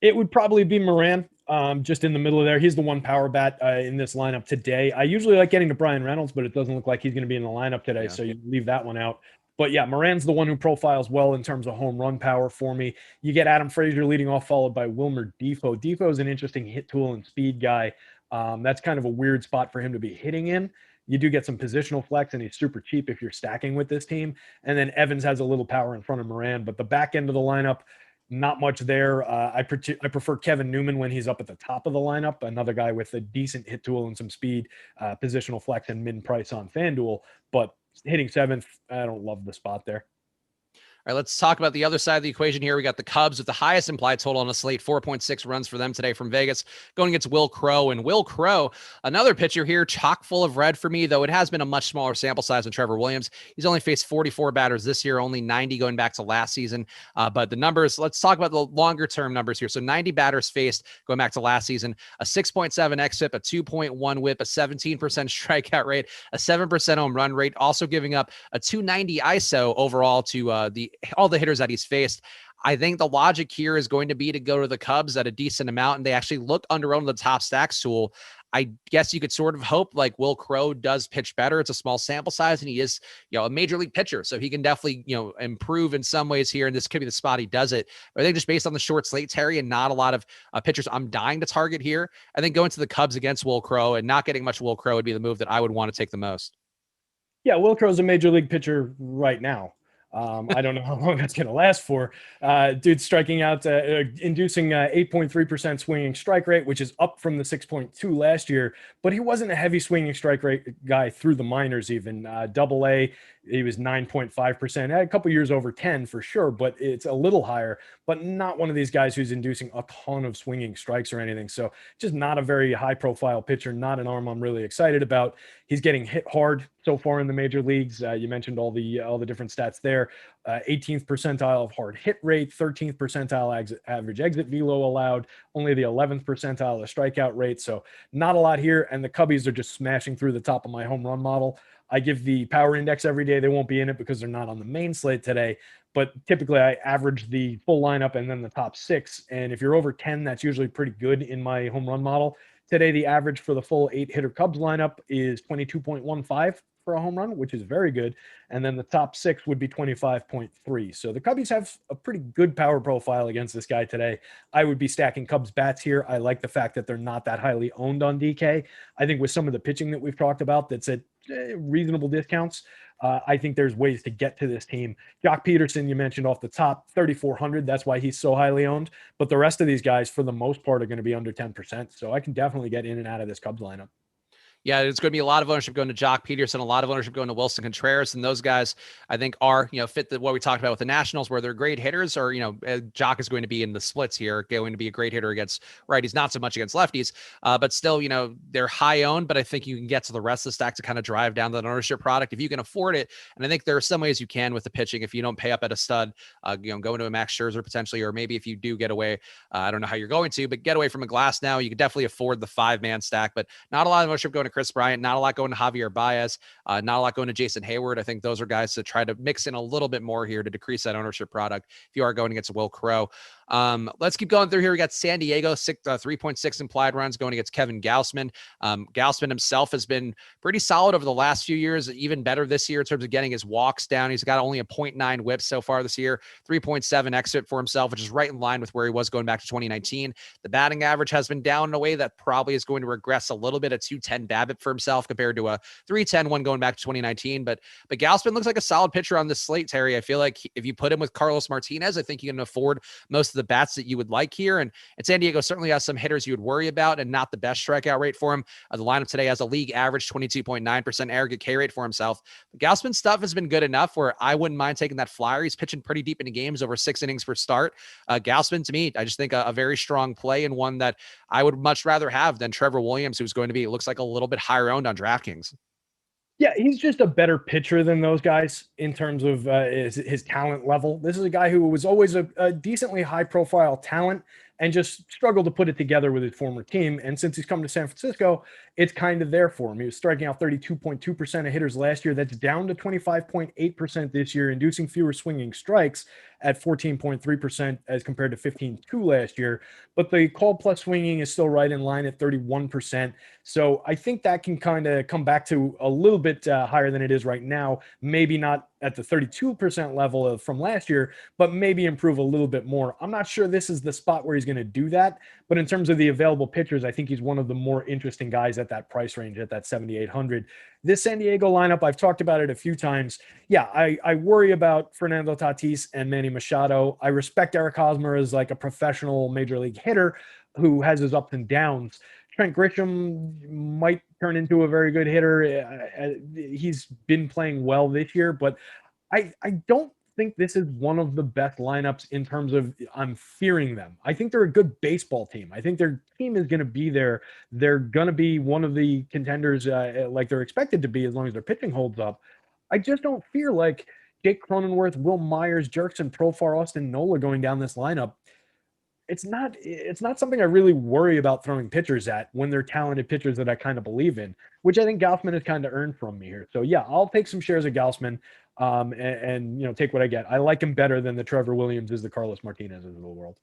It would probably be Moran, just in the middle of there. He's the one power bat in this lineup today. I usually like getting to Brian Reynolds, but it doesn't look like he's going to be in the lineup today, so you leave that one out. But yeah, Moran's the one who profiles well in terms of home run power for me. You get Adam Frazier leading off, followed by Wilmer Defoe. Defoe's an interesting hit tool and speed guy. That's kind of a weird spot for him to be hitting in. You do get some positional flex, and he's super cheap if you're stacking with this team. And then Evans has a little power in front of Moran, but the back end of the lineup, not much there. I prefer Kevin Newman when he's up at the top of the lineup, another guy with a decent hit tool and some speed, positional flex and mid price on FanDuel, but hitting 7th, I don't love the spot there. All right, let's talk about the other side of the equation here. We got the Cubs with the highest implied total on the slate, 4.6 runs for them today from Vegas, going against Will Crow. And Will Crow, another pitcher here, chock full of red for me, though it has been a much smaller sample size than Trevor Williams. He's only faced 44 batters this year, only 90 going back to last season. But the numbers, let's talk about the longer term numbers here. So 90 batters faced going back to last season, a 6.7 xFIP, a 2.1 whip, a 17% strikeout rate, a 7% home run rate, also giving up a 290 ISO overall to all the hitters that he's faced. I think the logic here is going to be to go to the Cubs at a decent amount, and they actually look under-owned the top stacks tool. I guess you could sort of hope like Will Crow does pitch better. It's a small sample size, and he is, a major league pitcher, so he can definitely, improve in some ways here. And this could be the spot he does it. But I think just based on the short slate, Terry, and not a lot of pitchers I'm dying to target here, I think going to the Cubs against Will Crow and not getting much Will Crow would be the move that I would want to take the most. Yeah, Will Crow's a major league pitcher right now. I don't know how long that's going to last for. Dude striking out, inducing 8.3% swinging strike rate, which is up from the 6.2 last year, but he wasn't a heavy swinging strike rate guy through the minors even. Double-A, he was 9.5%. Had a couple years over 10 for sure, but it's a little higher, but not one of these guys who's inducing a ton of swinging strikes or anything. So just not a very high profile pitcher, not an arm I'm really excited about. He's getting hit hard so far in the major leagues. You mentioned all the different stats there. 18th percentile of hard hit rate, 13th percentile average exit velo allowed, only the 11th percentile of strikeout rate. So not a lot here. And the Cubbies are just smashing through the top of my home run model. I give the power index every day. They won't be in it because they're not on the main slate today. But typically I average the full lineup and then the top 6. And if you're over 10, that's usually pretty good in my home run model. Today, the average for the full 8-hitter Cubs lineup is 22.15 for a home run, which is very good. And then the top 6 would be 25.3. So the Cubbies have a pretty good power profile against this guy today. I would be stacking Cubs bats here. I like the fact that they're not that highly owned on DK. I think with some of the pitching that we've talked about, that's at reasonable discounts. I think there's ways to get to this team. Jock Peterson, you mentioned off the top, 3,400. That's why he's so highly owned. But the rest of these guys, for the most part, are going to be under 10%. So I can definitely get in and out of this Cubs lineup. Yeah, it's going to be a lot of ownership going to Jock Peterson, a lot of ownership going to Wilson Contreras, and those guys I think are, fit what we talked about with the Nationals, where they're great hitters, or, Jock is going to be in the splits here, going to be a great hitter against righties, not so much against lefties, but still, they're high owned, but I think you can get to the rest of the stack to kind of drive down that ownership product if you can afford it. And I think there are some ways you can with the pitching if you don't pay up at a stud, go into a Max Scherzer potentially, or maybe if you do get away, I don't know how you're going to, but get away from a Glass now, you can definitely afford the 5-man stack, but not a lot of ownership going to Chris Bryant, not a lot going to Javier Baez, not a lot going to Jason Hayward. I think those are guys to try to mix in a little bit more here to decrease that ownership product if you are going against Will Crow. Let's keep going through here. We got San Diego, 3.6 implied runs going against Kevin Gausman. Gausman himself has been pretty solid over the last few years, even better this year in terms of getting his walks down. He's got only a 0.9 whip so far this year, 3.7 exit for himself, which is right in line with where he was going back to 2019. The batting average has been down in a way that probably is going to regress a little bit, at 210 BABIP for himself compared to a 310 one going back to 2019. But Gausman looks like a solid pitcher on this slate, Terry. I feel like if you put him with Carlos Martinez, I think you can afford most of the bats that you would like here. And San Diego certainly has some hitters you would worry about and not the best strikeout rate for him. The lineup today has a league average 22.9% aggregate K rate for himself. Gausman's stuff has been good enough where I wouldn't mind taking that flyer. He's pitching pretty deep into games, over 6 innings per start. Gausman, to me, I just think a very strong play, and one that I would much rather have than Trevor Williams, who's going to be, it looks like, a little bit higher owned on DraftKings. Yeah, he's just a better pitcher than those guys in terms of his talent level. This is a guy who was always a decently high-profile talent and just struggled to put it together with his former team. And since he's come to San Francisco, it's kind of there for him. He was striking out 32.2% of hitters last year. That's down to 25.8% this year, inducing fewer swinging strikes at 14.3% as compared to 15.2 last year. But the call plus swinging is still right in line at 31%. So I think that can kind of come back to a little bit higher than it is right now. Maybe not at the 32% level from last year, but maybe improve a little bit more. I'm not sure this is the spot where he's going to do that, but in terms of the available pitchers, I think he's one of the more interesting guys at that price range, at that 7,800. This San Diego lineup, I've talked about it a few times. Yeah, I worry about Fernando Tatis and Manny Machado. I respect Eric Hosmer as like a professional major league hitter who has his ups and downs. Trent Grisham might turn into a very good hitter. He's been playing well this year, but I don't think this is one of the best lineups in terms of I'm fearing them. I think they're a good baseball team. I think their team is going to be there. They're going to be one of the contenders like they're expected to be as long as their pitching holds up. I just don't fear like Jake Cronenworth, Will Myers, Jerkson, Profar, Austin Nola going down this lineup. It's not something I really worry about throwing pitchers at when they're talented pitchers that I kind of believe in, which I think Gausman has kind of earned from me here. So yeah, I'll take some shares of Gausman and take what I get. I like him better than the Trevor Williams is the Carlos Martinez of the world.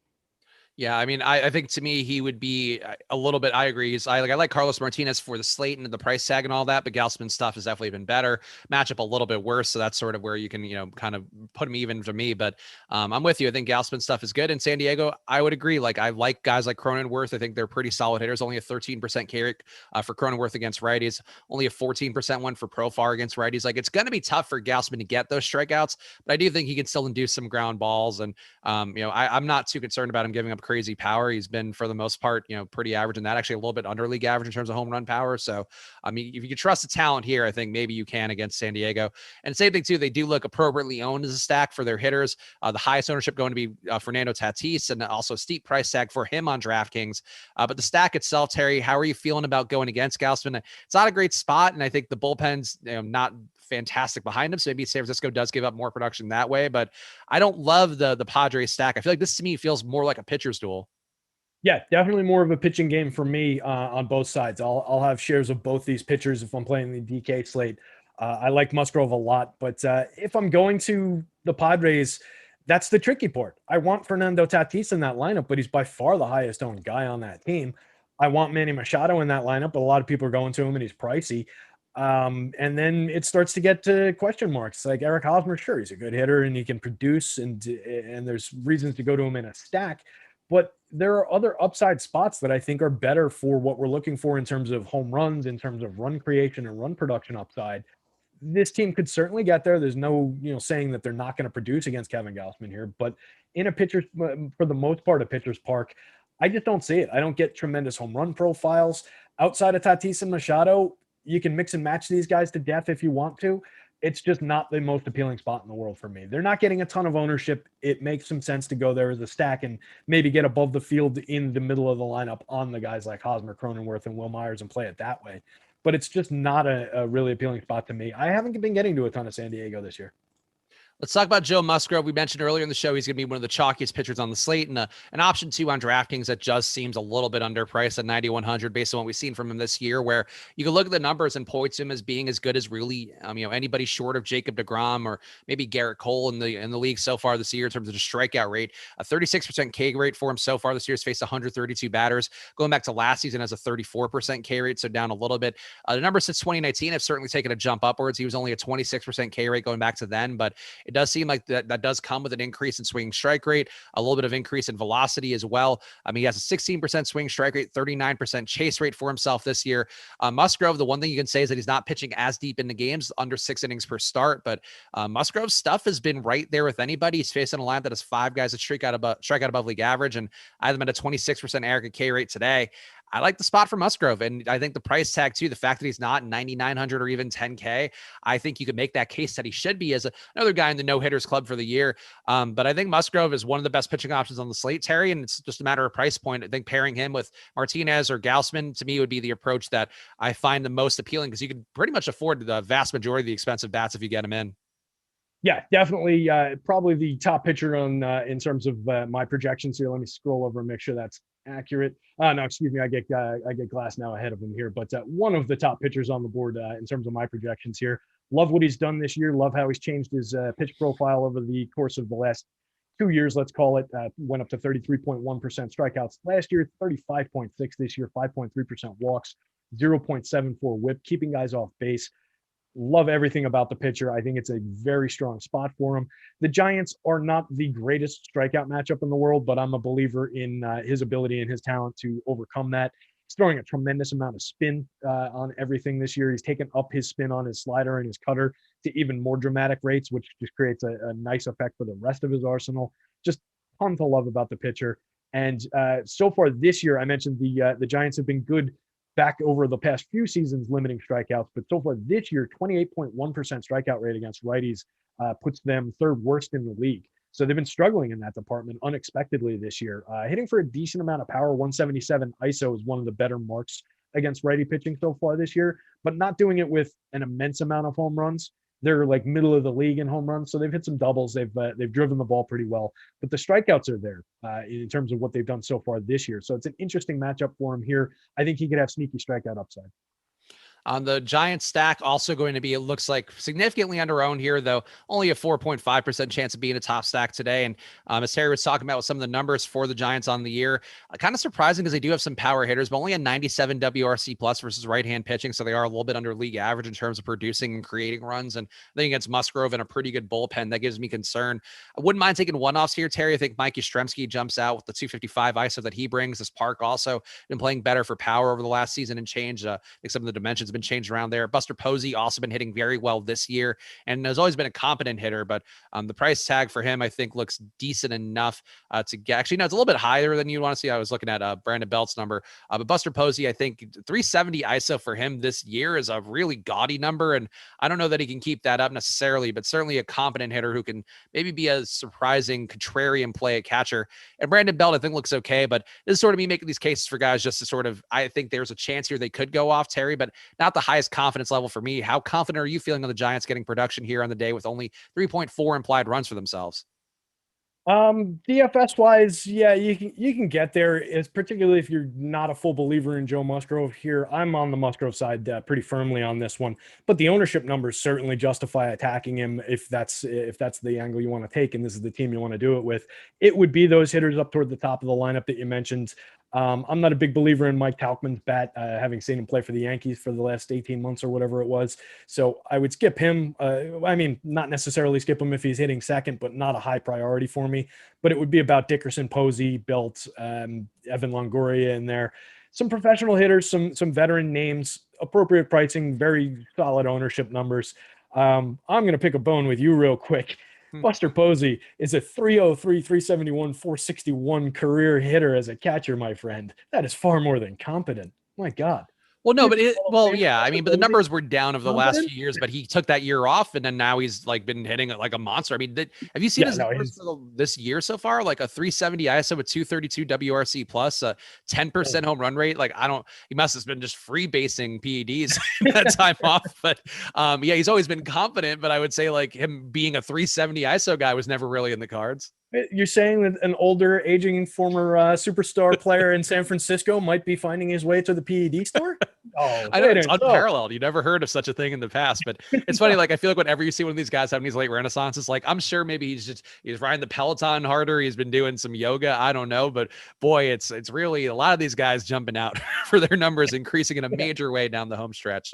Yeah, I mean, I think to me he would be a little bit. I agree. I like Carlos Martinez for the slate and the price tag and all that, but Gausman's stuff has definitely been better. Matchup a little bit worse, so that's sort of where you can kind of put him even for me. But I'm with you. I think Gausman's stuff is good in San Diego. I would agree. Like I like guys like Cronenworth. I think they're pretty solid hitters. Only a 13% K rate for Cronenworth against righties. Only a 14% one for Profar against righties. Like it's going to be tough for Gausman to get those strikeouts, but I do think he can still induce some ground balls. And I'm not too concerned about him giving up crazy power. He's been, for the most part, pretty average in that, actually a little bit under league average in terms of home run power. So, I mean, if you can trust the talent here, I think maybe you can against San Diego. And same thing too, they do look appropriately owned as a stack for their hitters. The highest ownership going to be Fernando Tatis, and also a steep price tag for him on DraftKings. But the stack itself, Terry, how are you feeling about going against Gausman? It's not a great spot, and I think the bullpen's not fantastic behind him. So maybe San Francisco does give up more production that way, but I don't love the Padres stack. I feel like this to me feels more like a pitcher's duel. Yeah, definitely more of a pitching game for me on both sides. I'll have shares of both these pitchers if I'm playing the DK slate. I like Musgrove a lot, but if I'm going to the Padres, that's the tricky part. I want Fernando Tatis in that lineup, but he's by far the highest owned guy on that team. I want Manny Machado in that lineup, but a lot of people are going to him and he's pricey. And then it starts to get to question marks. Like Eric Hosmer, sure, he's a good hitter and he can produce, and there's reasons to go to him in a stack. But there are other upside spots that I think are better for what we're looking for in terms of home runs, in terms of run creation and run production upside. This team could certainly get there. There's no, saying that they're not going to produce against Kevin Gausman here. But in a pitcher's, for the most part, a pitcher's park, I just don't see it. I don't get tremendous home run profiles. Outside of Tatis and Machado, you can mix and match these guys to death if you want to. It's just not the most appealing spot in the world for me. They're not getting a ton of ownership. It makes some sense to go there as a stack and maybe get above the field in the middle of the lineup on the guys like Hosmer, Cronenworth, and Will Myers and play it that way. But it's just not a really appealing spot to me. I haven't been getting to a ton of San Diego this year. Let's talk about Joe Musgrove. We mentioned earlier in the show he's going to be one of the chalkiest pitchers on the slate, and an option 2 on DraftKings that just seems a little bit underpriced at 9,100 based on what we've seen from him this year, where you can look at the numbers and point to him as being as good as really anybody short of Jacob deGrom or maybe Garrett Cole in the league so far this year in terms of just strikeout rate. A 36% K rate for him so far this year. He's faced 132 batters. Going back to last season as a 34% K rate, so down a little bit. The numbers since 2019 have certainly taken a jump upwards. He was only a 26% K rate going back to then, but it does seem like that does come with an increase in swing strike rate, a little bit of increase in velocity as well. I mean, he has a 16% swing strike rate, 39% chase rate for himself this year. Musgrove, the one thing you can say is that he's not pitching as deep in the games, under 6 innings per start, but Musgrove's stuff has been right there with anybody. He's facing a line that has 5 guys that strike out above league average, and I have them at a 26% aggregate K rate today. I like the spot for Musgrove, and I think the price tag too, the fact that he's not 9,900 or even 10K, I think you could make that case that he should be as another guy in the no-hitters club for the year. But I think Musgrove is one of the best pitching options on the slate, Terry, and it's just a matter of price point. I think pairing him with Martinez or Gausman, to me, would be the approach that I find the most appealing, because you could pretty much afford the vast majority of the expensive bats if you get him in. Yeah, definitely. Probably the top pitcher on in terms of my projections here. Let me scroll over and make sure that's accurate. No, excuse me. I get Glass now ahead of him here, but one of the top pitchers on the board in terms of my projections here. Love what he's done this year. Love how he's changed his pitch profile over the course of the last 2 years. Let's call it. Went up to 33.1% strikeouts last year, 35.6 this year, 5.3% walks, 0.74 WHIP, keeping guys off base. Love everything about the pitcher. I think it's a very strong spot for him. The Giants are not the greatest strikeout matchup in the world, but I'm a believer in his ability and his talent to overcome that. He's throwing a tremendous amount of spin on everything this year. He's taken up his spin on his slider and his cutter to even more dramatic rates, which just creates a nice effect for the rest of his arsenal. Just tons to love about the pitcher. And so far this year, I mentioned the Giants have been good back over the past few seasons limiting strikeouts, but so far this year, 28.1% strikeout rate against righties puts them 3rd worst in the league. So they've been struggling in that department unexpectedly this year. Hitting for a decent amount of power, 177 ISO is one of the better marks against righty pitching so far this year, but not doing it with an immense amount of home runs. They're like middle of the league in home runs, so they've hit some doubles. They've driven the ball pretty well, but the strikeouts are there in terms of what they've done so far this year. So it's an interesting matchup for him here. I think he could have sneaky strikeout upside. On the Giants stack, also going to be, it looks like, significantly underowned here, though only a 4.5% chance of being a top stack today. And as Terry was talking about with some of the numbers for the Giants on the year, kind of surprising because they do have some power hitters, but only a 97 WRC plus versus right-hand pitching. So they are a little bit under league average in terms of producing and creating runs. And I think against Musgrove and a pretty good bullpen, that gives me concern. I wouldn't mind taking one-offs here, Terry. I think Mike Yastrzemski jumps out with the 255 ISO that he brings. This Park also been playing better for power over the last season and changed. I think some of the dimensions been changed around there. Buster Posey also been hitting very well this year and has always been a competent hitter, but the price tag for him, I think, looks decent enough to get. Actually, no, it's a little bit higher than you want to see. I was looking at Brandon Belt's number, but Buster Posey, I think 370 ISO for him this year is a really gaudy number, and I don't know that he can keep that up necessarily, but certainly a competent hitter who can maybe be a surprising contrarian play at catcher. And Brandon Belt, I think, looks okay, but this is sort of me making these cases for guys just to sort of, I think there's a chance here they could go off, Terry, but not the highest confidence level for me. How confident are you feeling on the Giants getting production here on the day with only 3.4 implied runs for themselves? DFS wise, yeah, you can get there. It's particularly if you're not a full believer in Joe Musgrove here. I'm on the Musgrove side pretty firmly on this one, but the ownership numbers certainly justify attacking him if that's the angle you want to take, and this is the team you want to do it with. It would be those hitters up toward the top of the lineup that you mentioned. I'm not a big believer in Mike Tauchman's bat, having seen him play for the Yankees for the last 18 months or whatever it was. So I would skip him. I mean, not necessarily skip him if he's hitting second, but not a high priority for me. But it would be about Dickerson, Posey, Belt, Evan Longoria in there. Some professional hitters, some veteran names, appropriate pricing, very solid ownership numbers. I'm going to pick a bone with you real quick. Buster Posey is a 303, 371, 461 career hitter as a catcher, my friend. That is far more than competent. My God. Well, no, but the Possibility. numbers were down over the last Confident? few years, but he took that year off, and then now he's like been hitting it like a monster. I mean, have you seen his numbers for this year so far? Like a 370 ISO with 232 WRC plus, a 10% home run rate. Like he must have been just free basing PEDs that time off. But he's always been confident. But I would say like him being a 370 ISO guy was never really in the cards. You're saying that an older, aging former superstar player in San Francisco might be finding his way to the PED store? Oh, I know it's unparalleled. You never heard of such a thing in the past, but it's funny. Like I feel like whenever you see one of these guys having these late renaissances, like I'm sure maybe he's riding the Peloton harder. He's been doing some yoga. I don't know, but boy, it's really a lot of these guys jumping out for their numbers, increasing in a major way down the home stretch.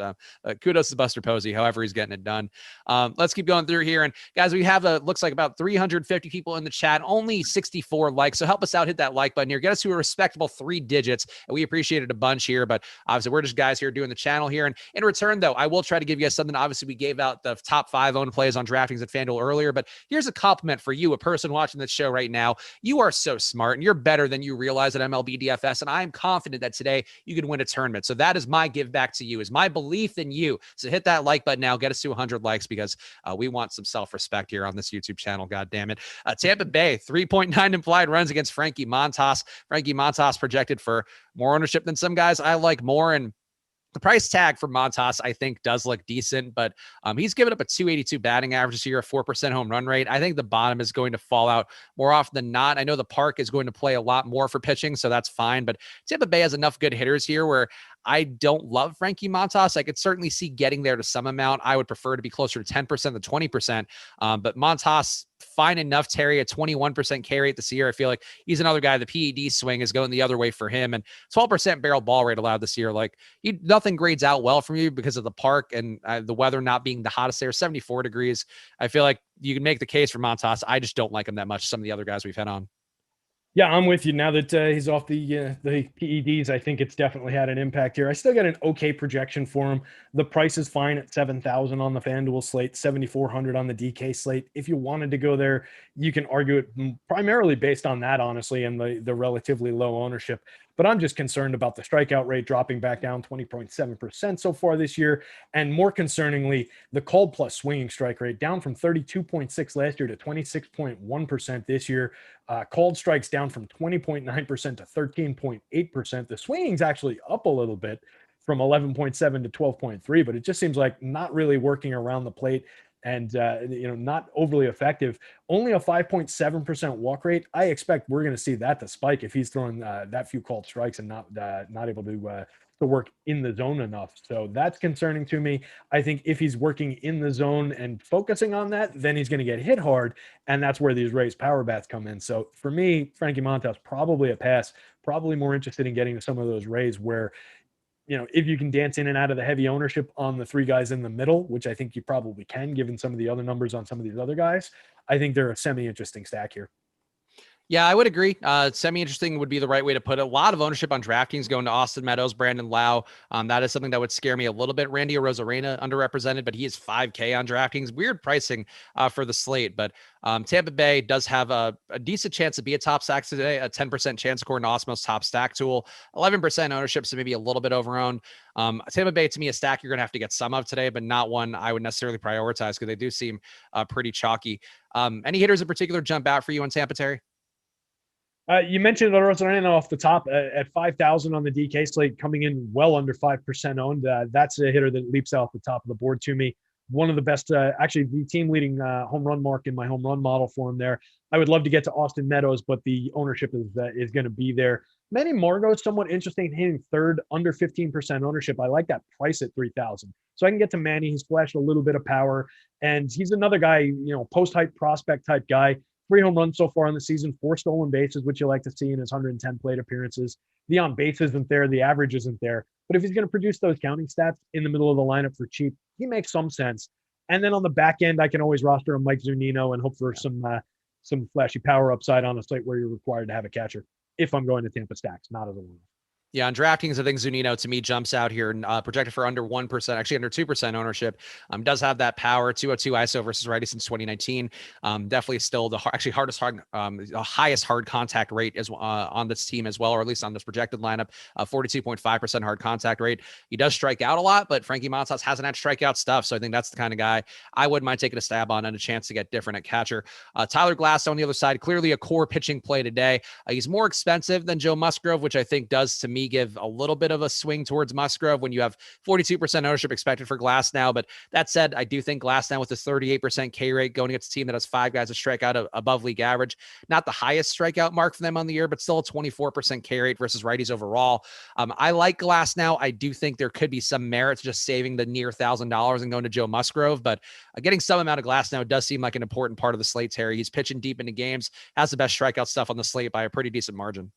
Kudos to Buster Posey, however he's getting it done. Let's keep going through here, and guys, we have looks like about 350 people in the chat, only 64 likes. So help us out, hit that like button here, get us to a respectable 3 digits. And we appreciate it a bunch here, but obviously we're just guys here doing the channel here. And in return, though, I will try to give you guys something. Obviously, we gave out the top 5 owned plays on Draftkings at Fanduel earlier, but here's a compliment for you, a person watching this show right now. You are so smart and you're better than you realize at MLB DFS. And I'm confident that today you can win a tournament. So that is my give back to you, is my belief in you. So hit that like button now, get us to 100 likes, because we want some self-respect here on this YouTube channel. God damn it. Tampa Bay, 3.9 implied runs against Frankie Montas. Frankie Montas projected for more ownership than some guys I like more. And the price tag for Montas, I think, does look decent, but he's given up a 282 batting average this year, a 4% home run rate. I think the bottom is going to fall out more often than not. I know the park is going to play a lot more for pitching, so that's fine, but Tampa Bay has enough good hitters here where I don't love Frankie Montas. I could certainly see getting there to some amount. I would prefer to be closer to 10% than 20%. But Montas, fine enough, Terry, a 21% K rate this year. I feel like he's another guy. The PED swing is going the other way for him, and 12% barrel ball rate allowed this year. Like nothing grades out well from you because of the park and the weather not being the hottest there, 74 degrees. I feel like you can make the case for Montas. I just don't like him that much. Some of the other guys we've had on. Yeah, I'm with you. Now that he's off the PEDs, I think it's definitely had an impact here. I still got an okay projection for him. The price is fine at 7,000 on the FanDuel slate, 7,400 on the DK slate. If you wanted to go there, you can argue it primarily based on that, honestly, and the relatively low ownership. But I'm just concerned about the strikeout rate dropping back down 20.7% so far this year. And more concerningly, the called plus swinging strike rate down from 32.6 last year to 26.1% this year. Called strikes down from 20.9% to 13.8%. The swinging's actually up a little bit from 11.7 to 12.3, but it just seems like not really working around the plate and not overly effective. Only a 5.7% walk rate. I expect we're going to see that to spike if he's throwing that few called strikes and not able to work in the zone enough. So that's concerning to me. I think if he's working in the zone and focusing on that, then he's going to get hit hard, and that's where these raised power bats come in. So for me, Frankie Montas, probably a pass. Probably more interested in getting to some of those rays where, if you can dance in and out of the heavy ownership on the 3 guys in the middle, which I think you probably can, given some of the other numbers on some of these other guys, I think they're a semi-interesting stack here. Yeah, I would agree. Semi-interesting would be the right way to put it. A lot of ownership on DraftKings going to Austin Meadows, Brandon Lau. That is something that would scare me a little bit. Randy Arozarena, underrepresented, but he is 5K on DraftKings. Weird pricing for the slate, but Tampa Bay does have a decent chance to be a top stack today, a 10% chance according to Awesemo's top stack tool, 11% ownership, so maybe a little bit overowned. Tampa Bay, to me, a stack you're going to have to get some of today, but not one I would necessarily prioritize because they do seem pretty chalky. Any hitters in particular jump out for you on Tampa, Terry? You mentioned Arozarena off the top at 5,000 on the DK slate, coming in well under 5% owned. That's a hitter that leaps out the top of the board to me. One of the best, actually the team leading home run mark in my home run model for him there. I would love to get to Austin Meadows, but the ownership is going to be there. Manny Margot is somewhat interesting, hitting third, under 15% ownership. I like that price at 3,000. So I can get to Manny. He's flashed a little bit of power, and he's another guy, post-hype prospect type guy. 3 home runs so far in the season, 4 stolen bases, which you like to see in his 110 plate appearances. The on base isn't there. The average isn't there. But if he's going to produce those counting stats in the middle of the lineup for cheap, he makes some sense. And then on the back end, I can always roster a Mike Zunino and hope for some flashy power upside on a slate where you're required to have a catcher if I'm going to Tampa stacks, not as a one. Yeah, on DraftKings, I think Zunino to me jumps out here, projected for under 1%, actually under 2% ownership. Does have that power, 202 ISO versus righty since 2019. Definitely still the highest hard contact rate is on this team as well, or at least on this projected lineup, 42.5% hard contact rate. He does strike out a lot, but Frankie Montas hasn't had strikeout stuff. So I think that's the kind of guy I wouldn't mind taking a stab on and a chance to get different at catcher. Tyler Glass on the other side, clearly a core pitching play today. He's more expensive than Joe Musgrove, which I think does to me give a little bit of a swing towards Musgrove when you have 42% ownership expected for Glass now. But that said, I do think Glass now with his 38% K rate going against a team that has 5 guys that strike out above league average, not the highest strikeout mark for them on the year, but still a 24% K rate versus righties overall. I like Glass now. I do think there could be some merit to just saving the near $1,000 and going to Joe Musgrove, but getting some amount of Glass now does seem like an important part of the slate, Terry. He's pitching deep into games, has the best strikeout stuff on the slate by a pretty decent margin.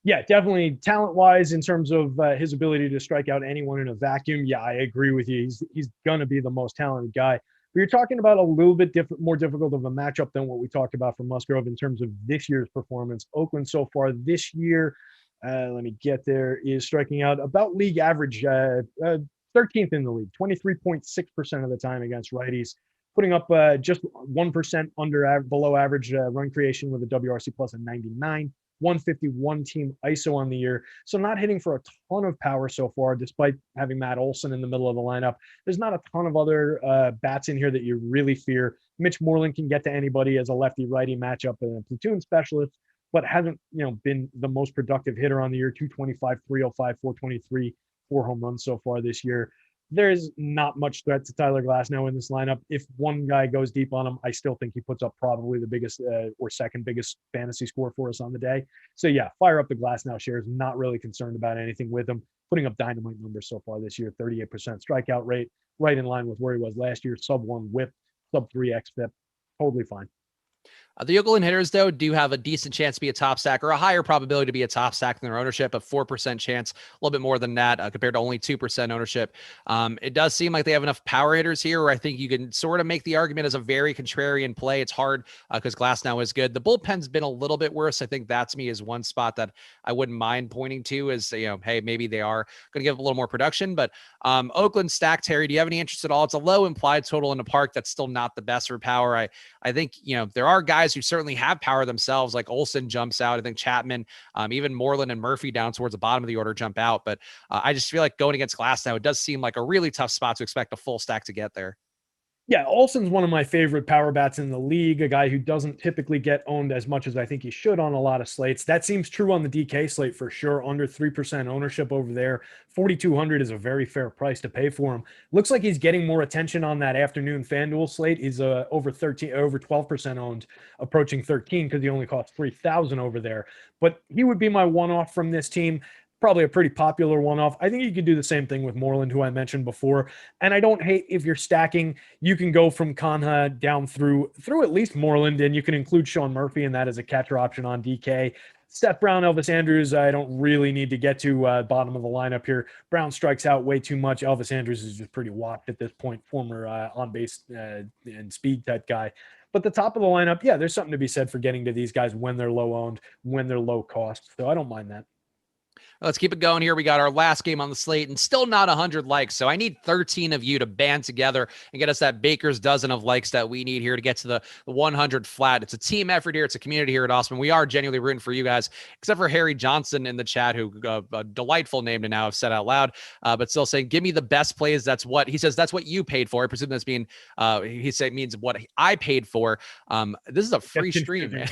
Yeah, definitely talent-wise in terms of his ability to strike out anyone in a vacuum. Yeah, I agree with you. He's going to be the most talented guy. But you're talking about a little bit more difficult of a matchup than what we talked about for Musgrove in terms of this year's performance. Oakland so far this year, let me get there, is striking out about league average, 13th in the league, 23.6% of the time against righties, putting up just 1% below average run creation with a WRC plus of 99. 151 team ISO on the year. So not hitting for a ton of power so far, despite having Matt Olson in the middle of the lineup. There's not a ton of other bats in here that you really fear. Mitch Moreland can get to anybody as a lefty-righty matchup and a platoon specialist, but hasn't, been the most productive hitter on the year. 225, 305, 423, 4 home runs so far this year. There's not much threat to Tyler Glass now in this lineup. If one guy goes deep on him, I still think he puts up probably the biggest or second biggest fantasy score for us on the day. So yeah, fire up the Glass now shares. Not really concerned about anything with him. Putting up dynamite numbers so far this year, 38% strikeout rate, right in line with where he was last year. Sub 1 whip, sub 3 xFIP, totally fine. The Oakland hitters, though, do have a decent chance to be a top stack, or a higher probability to be a top stack than their ownership, a 4% chance, a little bit more than that compared to only 2% ownership. It does seem like they have enough power hitters here where I think you can sort of make the argument as a very contrarian play. It's hard because Glass now is good. The bullpen's been a little bit worse. I think that to me is one spot that I wouldn't mind pointing to as, hey, maybe they are going to give a little more production. But Oakland stack, Terry, do you have any interest at all? It's a low implied total in the park. That's still not the best for power. I think, there are guys who certainly have power themselves, like Olson jumps out. I think Chapman, even Moreland and Murphy down towards the bottom of the order jump out. But I just feel like going against Glass now, it does seem like a really tough spot to expect a full stack to get there. Yeah, Olson's one of my favorite power bats in the league, a guy who doesn't typically get owned as much as I think he should on a lot of slates. That seems true on the DK slate for sure, under 3% ownership over there. 4,200 is a very fair price to pay for him. Looks like he's getting more attention on that afternoon FanDuel slate. He's over 12% owned, approaching 13 because he only costs 3,000 over there. But he would be my one-off from this team. Probably a pretty popular one-off. I think you could do the same thing with Moreland, who I mentioned before. And I don't hate if you're stacking, you can go from Conha down through at least Moreland, and you can include Sean Murphy in that as a catcher option on DK. Seth Brown, Elvis Andrews, I don't really need to get to bottom of the lineup here. Brown strikes out way too much. Elvis Andrews is just pretty whopped at this point, former on-base and speed type guy. But the top of the lineup, yeah, there's something to be said for getting to these guys when they're low owned, when they're low cost. So I don't mind that. Let's keep it going here. We got our last game on the slate and still not 100 likes. So I need 13 of you to band together and get us that baker's dozen of likes that we need here to get to the 100 flat. It's a team effort here. It's a community here at Awesemo. We are genuinely rooting for you guys, except for Harry Johnson in the chat, who a delightful name to now have said out loud, but still saying, give me the best plays. That's what he says. That's what you paid for. I presume that's being, he said means what I paid for. This is a free stream, man.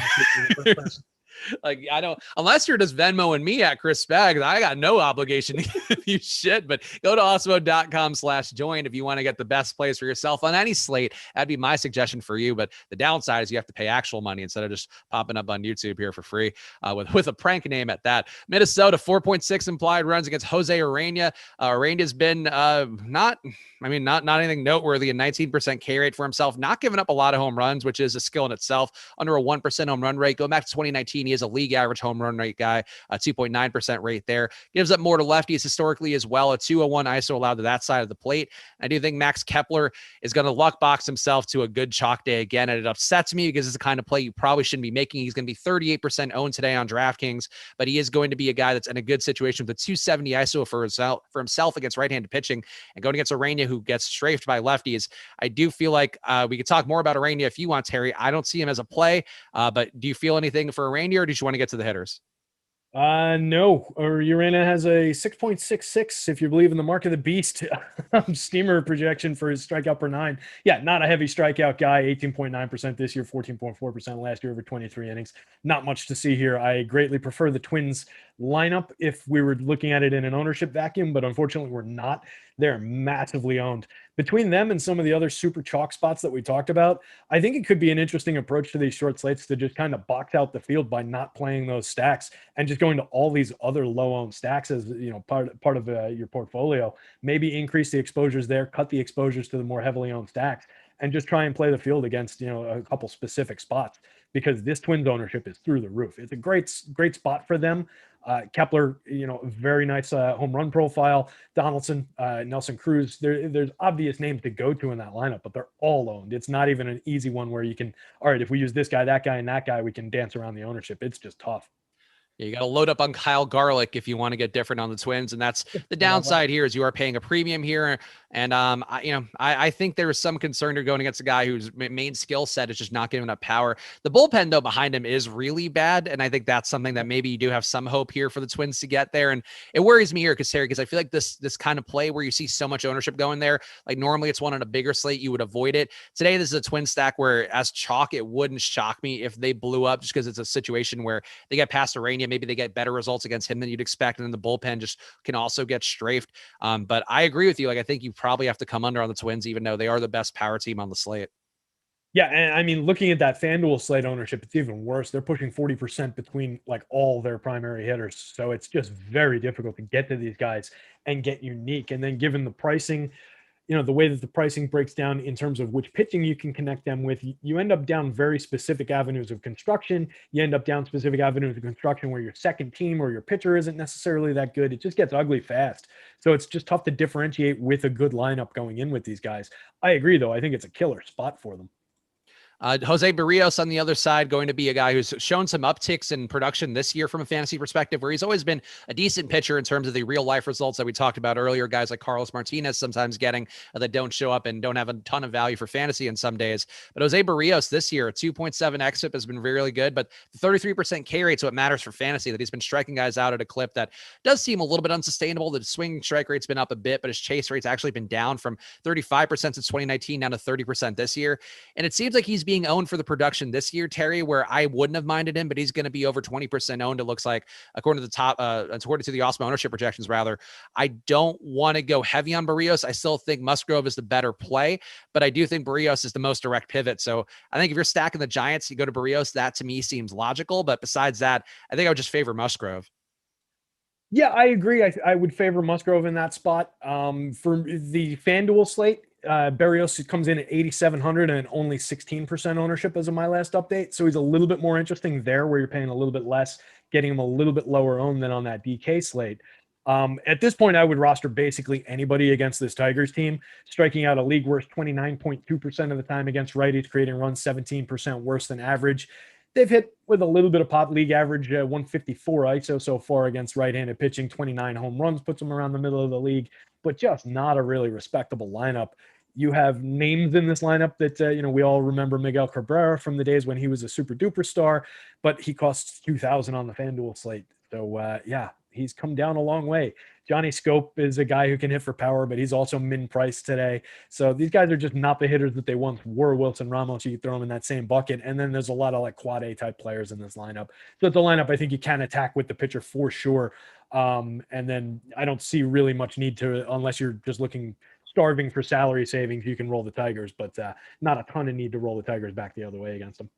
Like, I don't, unless you're just Venmoing me at Chris Spags, I got no obligation to give you shit, but go to awesemo.com/join if you want to get the best plays for yourself on any slate. That'd be my suggestion for you. But the downside is you have to pay actual money instead of just popping up on YouTube here for free with a prank name at that. Minnesota, 4.6 implied runs against Jose Urena. Urena's been not anything noteworthy. A 19% K rate for himself, not giving up a lot of home runs, which is a skill in itself. Under a 1% home run rate. Go back to 2019. and he is a league average home run rate guy, a 2.9% rate there. Gives up more to lefties historically as well, a 201 ISO allowed to that side of the plate. I do think Max Kepler is going to luck box himself to a good chalk day again, and it upsets me because it's the kind of play you probably shouldn't be making. He's going to be 38% owned today on DraftKings, but he is going to be a guy that's in a good situation with a 270 ISO for himself against right-handed pitching and going against Urania, who gets strafed by lefties. I do feel like we could talk more about Urania if you want, Terry. I don't see him as a play, but do you feel anything for Urania, or do you want to get to the hitters? No, Urena has a 6.66, if you believe in the mark of the beast, steamer projection for his strikeout per 9. Yeah, not a heavy strikeout guy, 18.9% this year, 14.4% last year over 23 innings. Not much to see here. I greatly prefer the Twins lineup if we were looking at it in an ownership vacuum, but unfortunately we're not. They're massively owned. Between them and some of the other super chalk spots that we talked about, I think it could be an interesting approach to these short slates to just kind of box out the field by not playing those stacks and just going to all these other low-owned stacks as, you know, part of your portfolio. Maybe increase the exposures there, cut the exposures to the more heavily owned stacks, and just try and play the field against, you know, a couple specific spots, because this Twins ownership is through the roof. It's a great spot for them. Kepler, you know, very nice home run profile. Donaldson, Nelson Cruz. There's obvious names to go to in that lineup, but they're all owned. It's not even an easy one where you can, all right, if we use this guy, that guy, and that guy, we can dance around the ownership. It's just tough. Yeah, you got to load up on Kyle Garlick if you want to get different on the Twins, and that's the downside here is you are paying a premium here. And I think there is some concern to going against a guy whose main skill set is just not giving up power. The bullpen though behind him is really bad, and I think that's something that maybe you do have some hope here for the Twins to get there. And it worries me here because I feel like this kind of play where you see so much ownership going there, like normally it's one on a bigger slate, you would avoid it. Today this is a Twin stack where as chalk it wouldn't shock me if they blew up, just because it's a situation where they get past Urania, maybe they get better results against him than you'd expect, and then the bullpen just can also get strafed. But I agree with you. Like I think you probably have to come under on the Twins, even though they are the best power team on the slate. Yeah, and I mean, looking at that FanDuel slate ownership, it's even worse. They're pushing 40% between like all their primary hitters. So it's just very difficult to get to these guys and get unique. And then given the pricing, you know, the way that the pricing breaks down in terms of which pitching you can connect them with, you end up down very specific avenues of construction. You end up down specific avenues of construction where your second team or your pitcher isn't necessarily that good. It just gets ugly fast. So it's just tough to differentiate with a good lineup going in with these guys. I agree, though. I think it's a killer spot for them. Jose Barrios on the other side, going to be a guy who's shown some upticks in production this year from a fantasy perspective, where he's always been a decent pitcher in terms of the real life results that we talked about earlier. Guys like Carlos Martinez sometimes getting that don't show up and don't have a ton of value for fantasy in some days. But Jose Barrios this year, a 2.7 xFIP has been really good, but the 33% K rate is what matters for fantasy, that he's been striking guys out at a clip that does seem a little bit unsustainable. The swing strike rate's been up a bit, but his chase rate's actually been down from 35% since 2019 down to 30% this year. And it seems like he's being owned for the production this year, Terry, where I wouldn't have minded him, but he's going to be over 20% owned. It looks like, according to the Awesemo ownership projections, rather. I don't want to go heavy on Barrios. I still think Musgrove is the better play, but I do think Barrios is the most direct pivot. So I think if you're stacking the Giants, you go to Barrios. That to me seems logical. But besides that, I think I would just favor Musgrove. Yeah, I agree. I would favor Musgrove in that spot. For the FanDuel slate, Barrios comes in at 8,700 and only 16% ownership as of my last update. So he's a little bit more interesting there, where you're paying a little bit less, getting him a little bit lower owned than on that DK slate. At this point, I would roster basically anybody against this Tigers team, striking out a league worst 29.2% of the time against righties, creating runs 17% worse than average. They've hit with a little bit of pop, league average 154 ISO so far against right-handed pitching. 29 home runs puts them around the middle of the league, but just not a really respectable lineup. You have names in this lineup that, we all remember Miguel Cabrera from the days when he was a super duper star, but he costs 2,000 on the FanDuel slate. So, he's come down a long way. Johnny Scope is a guy who can hit for power, but he's also min-priced today. So these guys are just not the hitters that they once were. Wilson Ramos, you throw them in that same bucket. And then there's a lot of like quad A type players in this lineup. So it's a lineup I think you can attack with the pitcher for sure. And then I don't see really much need to, unless you're just starving for salary savings, you can roll the Tigers, but not a ton of need to roll the Tigers back the other way against them.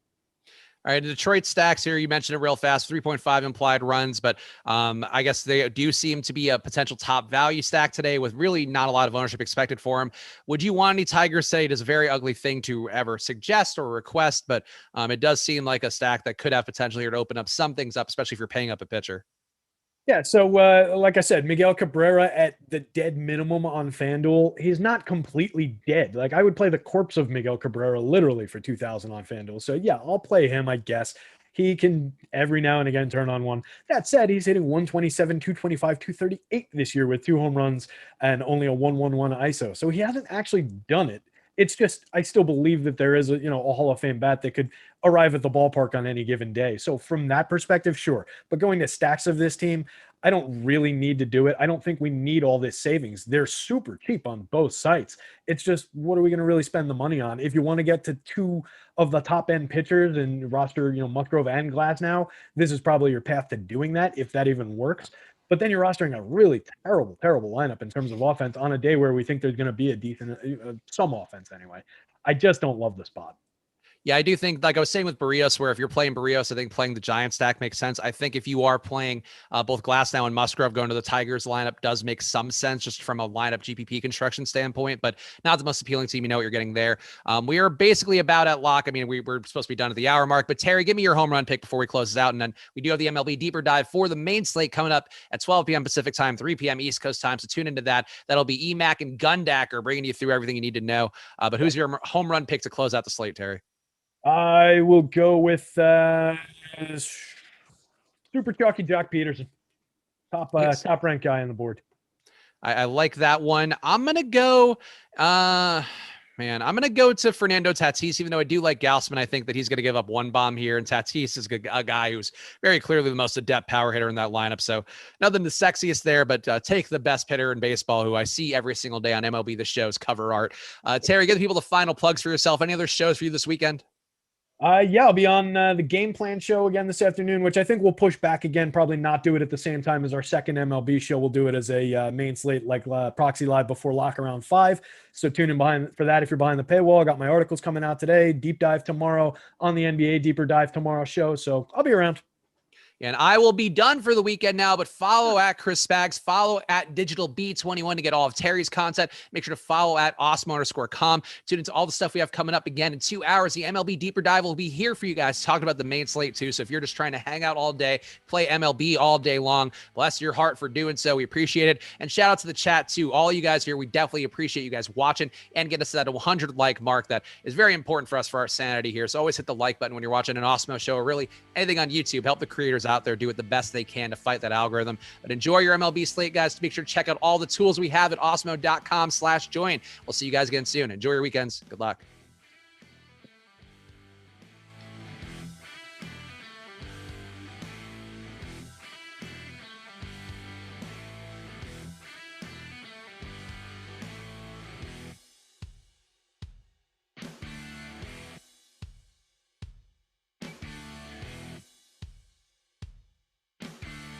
All right, the Detroit stacks here, you mentioned it real fast, 3.5 implied runs, but I guess they do seem to be a potential top value stack today with really not a lot of ownership expected for him. Would you want any Tigers today? It is a very ugly thing to ever suggest or request, but it does seem like a stack that could have potential here to open up some things up, especially if you're paying up a pitcher. Yeah, so like I said, Miguel Cabrera at the dead minimum on FanDuel. He's not completely dead. Like I would play the corpse of Miguel Cabrera literally for 2,000 on FanDuel. So yeah, I'll play him, I guess. He can every now and again turn on one. That said, he's hitting 127, 225, 238 this year with 2 home runs and only a 111 ISO. So he hasn't actually done it. It's just I still believe that there is a Hall of Fame bat that could arrive at the ballpark on any given day. So from that perspective, sure. But going to stacks of this team, I don't really need to do it. I don't think we need all this savings. They're super cheap on both sites. It's just what are we going to really spend the money on? If you want to get to 2 of the top end pitchers and roster, Musgrove and Glass now, this is probably your path to doing that if that even works. But then you're rostering a really terrible, terrible lineup in terms of offense on a day where we think there's going to be a decent, some offense anyway. I just don't love the spot. Yeah, I do think, like I was saying with Barrios, where if you're playing Barrios, I think playing the Giant stack makes sense. I think if you are playing both Glasnow and Musgrove going to the Tigers lineup does make some sense just from a lineup GPP construction standpoint, but not the most appealing team. You know what you're getting there. We are basically about at lock. I mean, we're supposed to be done at the hour mark, but Terry, give me your home run pick before we close this out. And then we do have the MLB deeper dive for the main slate coming up at 12 p.m. Pacific time, 3 p.m. East Coast time. So tune into that. That'll be EMAC and Gundacker bringing you through everything you need to know. But who's your home run pick to close out the slate, Terry? I will go with super chalky Jock Peterson, top ranked guy on the board. I like that one. I'm gonna go. I'm gonna go to Fernando Tatis, even though I do like Gausman. I think that he's gonna give up one bomb here, and Tatis is a guy who's very clearly the most adept power hitter in that lineup. So nothing the sexiest there, but take the best hitter in baseball, who I see every single day on MLB The Show's cover art. Terry, give the people the final plugs for yourself. Any other shows for you this weekend? Yeah, I'll be on the Game Plan show again this afternoon, which I think we'll push back again, probably not do it at the same time as our second MLB show. We'll do it as a main slate, like proxy live before lock around 5. So tune in for that if you're behind the paywall. I got my articles coming out today, deep dive tomorrow on the NBA deeper dive tomorrow show. So I'll be around. And I will be done for the weekend now, but follow at Chris Spags, follow at DigitalB21 to get all of Terry's content. Make sure to follow at Awesemo_com. Tune into all the stuff we have coming up again in 2 hours. The MLB Deeper Dive will be here for you guys, talking about the main slate too. So if you're just trying to hang out all day, play MLB all day long, bless your heart for doing so. We appreciate it. And shout out to the chat too. All you guys here, we definitely appreciate you guys watching and get us to that 100 like mark. That is very important for us for our sanity here. So always hit the like button when you're watching an Awesemo show or really anything on YouTube. Help the creators out there do it the best they can to fight that algorithm. But enjoy your MLB slate, guys. Make sure to check out all the tools we have at awesemo.com/join. We'll see you guys again soon. Enjoy your weekends. Good luck.